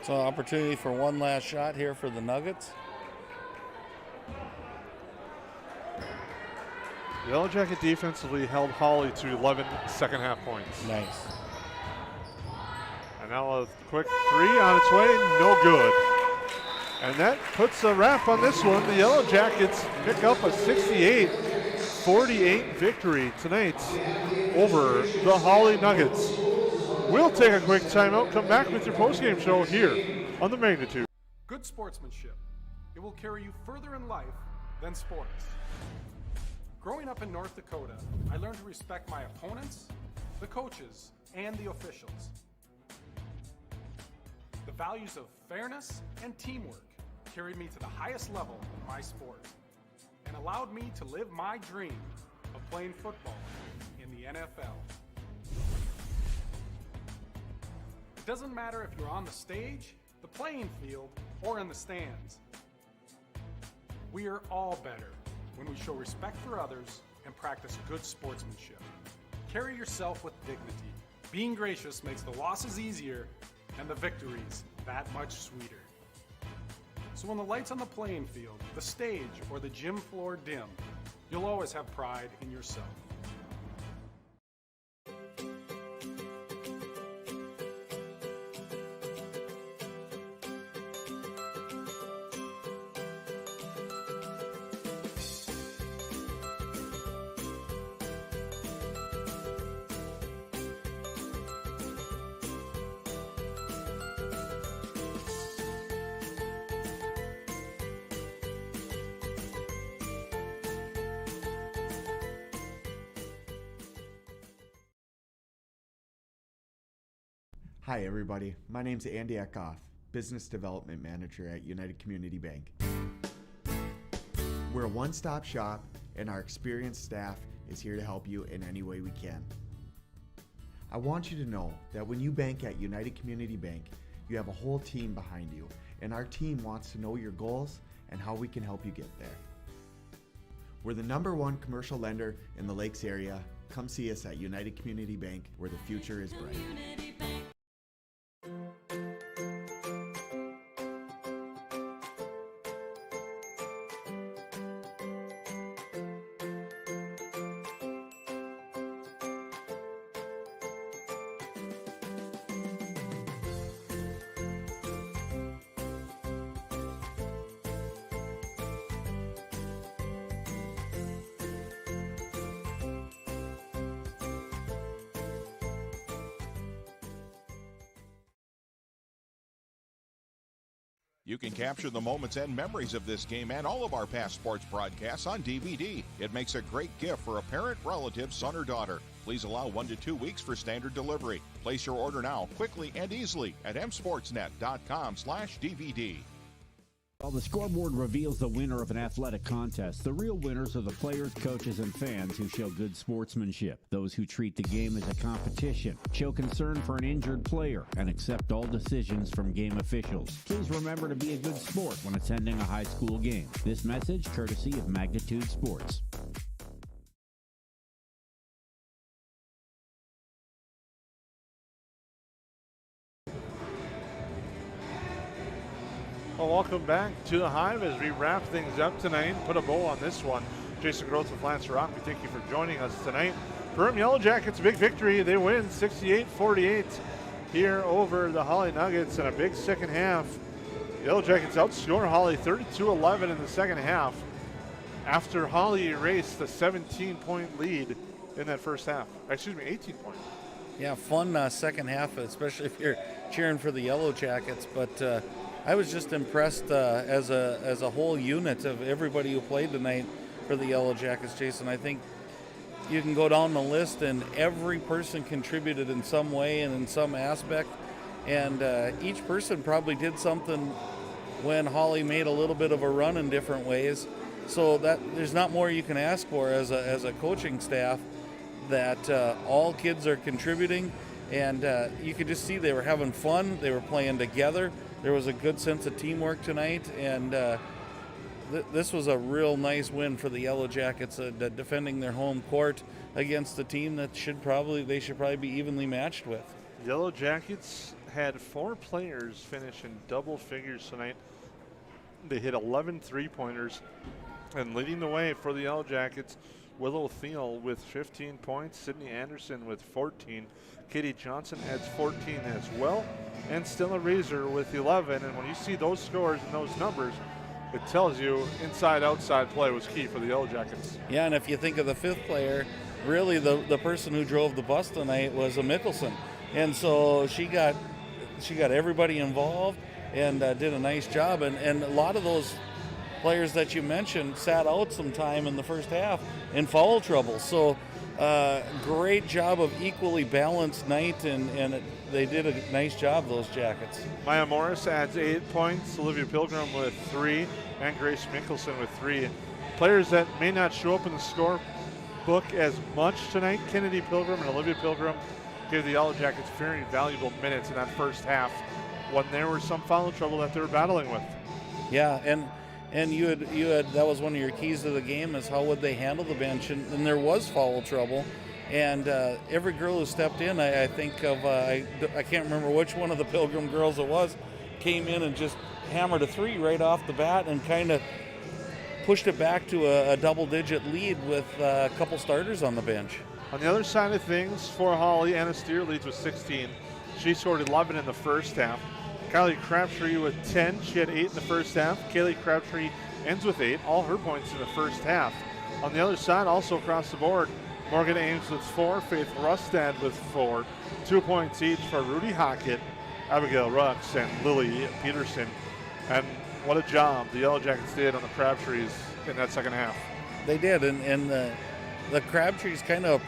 B: So opportunity for one last shot here for the Nuggets.
A: The Yellow Jacket defensively held Hawley to 11 second half points.
B: Nice.
A: And now a quick three on its way, no good. And that puts a wrap on this one. The Yellow Jackets pick up a 68-48 victory tonight over the Hawley Nuggets. We'll take a quick timeout, come back with your postgame show here on The Magnitude.
E: Good sportsmanship. It will carry you further in life than sports. Growing up in North Dakota, I learned to respect my opponents, the coaches, and the officials. The values of fairness and teamwork carried me to the highest level in my sport and allowed me to live my dream of playing football in the NFL. It doesn't matter if you're on the stage, the playing field, or in the stands. We are all better when we show respect for others and practice good sportsmanship. Carry yourself with dignity. Being gracious makes the losses easier and the victories that much sweeter. So when the lights on the playing field, the stage, or the gym floor dim, you'll always have pride in yourself.
C: Hi everybody, my name's Andy Eckhoff, Business Development Manager at United Community Bank. We're a one-stop shop and our experienced staff is here to help you in any way we can. I want you to know that when you bank at United Community Bank, you have a whole team behind you, and our team wants to know your goals and how we can help you get there. We're the #1 commercial lender in the Lakes area. Come see us at United Community Bank, where the future is bright.
F: You can capture the moments and memories of this game and all of our past sports broadcasts on DVD. It makes a great gift for a parent, relative, son, or daughter. Please allow 1 to 2 weeks for standard delivery. Place your order now, quickly and easily at msportsnet.com/DVD.
G: While the scoreboard reveals the winner of an athletic contest, the real winners are the players, coaches, and fans who show good sportsmanship. Those who treat the game as a competition, show concern for an injured player, and accept all decisions from game officials. Please remember to be a good sport when attending a high school game. This message courtesy of Magnitude Sports.
A: Well, welcome back to the Hive as we wrap things up tonight. Put a bow on this one. Jason Groth with Lancer Rock. We thank you for joining us tonight. Perham Yellow Jackets, big victory. They win 68-48 here over the Hawley Nuggets in a big second half. Yellow Jackets outscore Hawley 32-11 in the second half after Hawley erased the 17-point lead in that first half. Excuse me, 18-point.
B: Yeah, fun second half, especially if you're cheering for the Yellow Jackets. But I was just impressed as a whole unit of everybody who played tonight for the Yellow Jackets, Jason. I think you can go down the list and every person contributed in some way and in some aspect. And each person probably did something when Hawley made a little bit of a run in different ways. So that there's not more you can ask for as a coaching staff, that all kids are contributing. And you could just see they were having fun. They were playing together. There was a good sense of teamwork tonight. And this was a real nice win for the Yellow Jackets, defending their home court against a team that they should probably be evenly matched with.
A: Yellow Jackets had 4 players finish in double figures tonight. They hit 11 3-pointers, and leading the way for the Yellow Jackets, Willow Thiel with 15 points, Sydney Anderson with 14, Katie Johnson adds 14 as well, and Stella Razor with 11. And when you see those scores and those numbers, it tells you inside-outside play was key for the Yellow Jackets.
B: Yeah, and if you think of the 5th player, really the person who drove the bus tonight was a Mickelson. And so she got everybody involved and did a nice job. And a lot of those players that you mentioned sat out some time in the first half in foul trouble. So great job of equally balanced night, and they did a nice job, those Jackets.
A: Maya Morris adds 8 points, Olivia Pilgrim with 3, and Grace Mickelson with 3. Players that may not show up in the score book as much tonight, Kennedy Pilgrim and Olivia Pilgrim, gave the Yellow Jackets very valuable minutes in that first half when there was some foul trouble that they were battling with.
B: Yeah, and you had that was one of your keys to the game, is how would they handle the bench, and there was foul trouble, and every girl who stepped in, I think of I can't remember which one of the Pilgrim girls it was, came in and just hammered a 3 right off the bat and kind of pushed it back to a double-digit lead with a couple starters on the bench.
A: On the other side of things, for Hawley, Anna Steer leads with 16. She scored 11 in the first half. Kylie Crabtree with 10. She had 8 in the first half. Kaylee Crabtree ends with 8, all her points in the first half. On the other side, also across the board, Morgan Ames with 4, Faith Rustad with 4, 2 points each for Rudy Hockett, Abigail Rux, and Lily Peterson. And what a job the Yellow Jackets did on the Crabtrees in that second half.
B: They did, and the Crabtrees kind of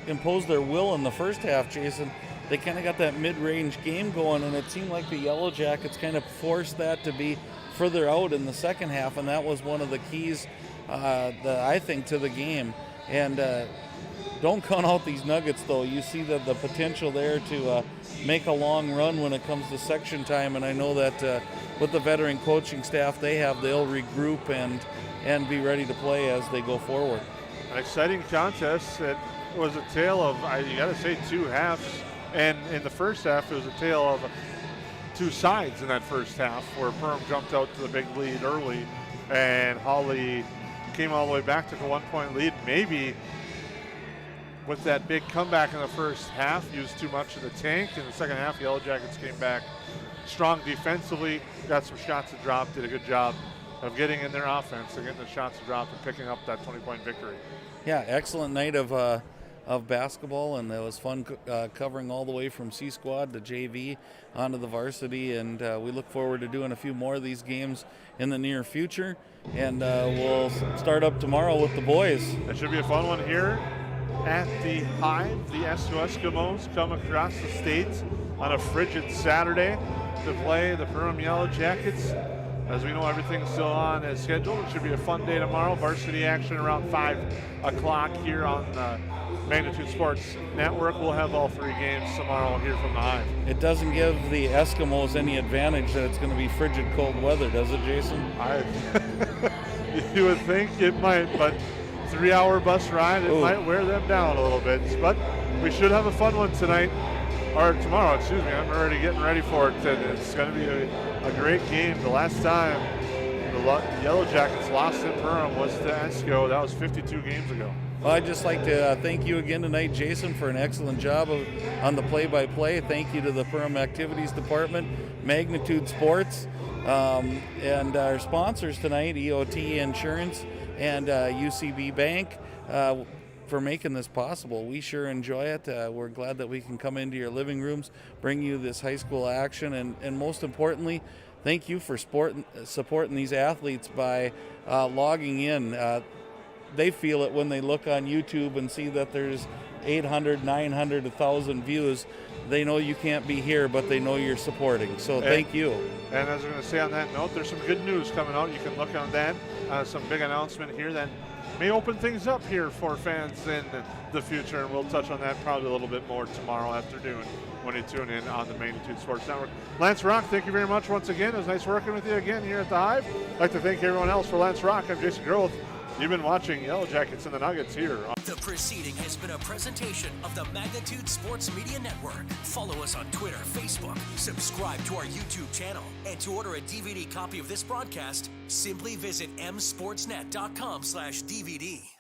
B: imposed their will in the first half, Jason. They kind of got that mid-range game going, and it seemed like the Yellow Jackets kind of forced that to be further out in the second half, and that was one of the keys, I think, to the game. And don't count out these Nuggets, though. You see the potential there to make a long run when it comes to section time, and I know that with the veteran coaching staff they have, they'll regroup and be ready to play as they go forward.
A: An exciting contest. It was a tale of, you got to say, 2 halves. And in the first half, it was a tale of 2 sides in that first half, where Perham jumped out to the big lead early, and Hawley came all the way back, took a 1-point lead. Maybe with that big comeback in the first half, used too much of the tank. In the second half, Yellow Jackets came back strong defensively, got some shots to drop, did a good job of getting in their offense and getting the shots to drop and picking up that 20-point victory.
B: Yeah, excellent night of basketball, and it was fun covering all the way from C Squad to JV onto the varsity, and we look forward to doing a few more of these games in the near future, and we'll start up tomorrow with the boys.
A: That should be a fun one here at the Hive. The Esco Eskimos come across the state on a frigid Saturday to play the Perham Yellow Jackets. As we know, everything's still on as scheduled. It should be a fun day tomorrow. Varsity action around 5 o'clock here on the Magnitude Sports Network. We'll have all 3 games tomorrow here from the Hive.
B: It doesn't give the Eskimos any advantage that it's going to be frigid cold weather, does it, Jason?
A: You would think it might, but 3-hour bus ride, it might wear them down a little bit. But we should have a fun one tonight, or tomorrow, excuse me. I'm already getting ready for it, and it's going to be a great game. The last time the Yellow Jackets lost in Perham was to Esco. That was 52 games ago.
B: Well, I'd just like to thank you again tonight, Jason, for an excellent job on the play-by-play. Thank you to the Perham Activities Department, Magnitude Sports, and our sponsors tonight, EOT Insurance and UCB Bank, for making this possible. We sure enjoy it. We're glad that we can come into your living rooms, bring you this high school action, and most importantly, thank you for supporting these athletes by logging in. They feel it when they look on YouTube and see that there's 800, 900, 1,000 views. They know you can't be here, but they know you're supporting. So thank you.
A: And as we're going to say on that note, there's some good news coming out. You can look on that. Some big announcement here that may open things up here for fans in the future, and we'll touch on that probably a little bit more tomorrow afternoon when you tune in on the Magnitude Sports Network. Lance Rock, thank you very much once again. It was nice working with you again here at the Hive. I'd like to thank everyone else. For Lance Rock, I'm Jason Groth. You've been watching Yellow Jackets and the Nuggets here.
I: The proceeding has been a presentation of the Magnitude Sports Media Network. Follow us on Twitter, Facebook, subscribe to our YouTube channel, and to order a DVD copy of this broadcast, simply visit msportsnet.com/DVD.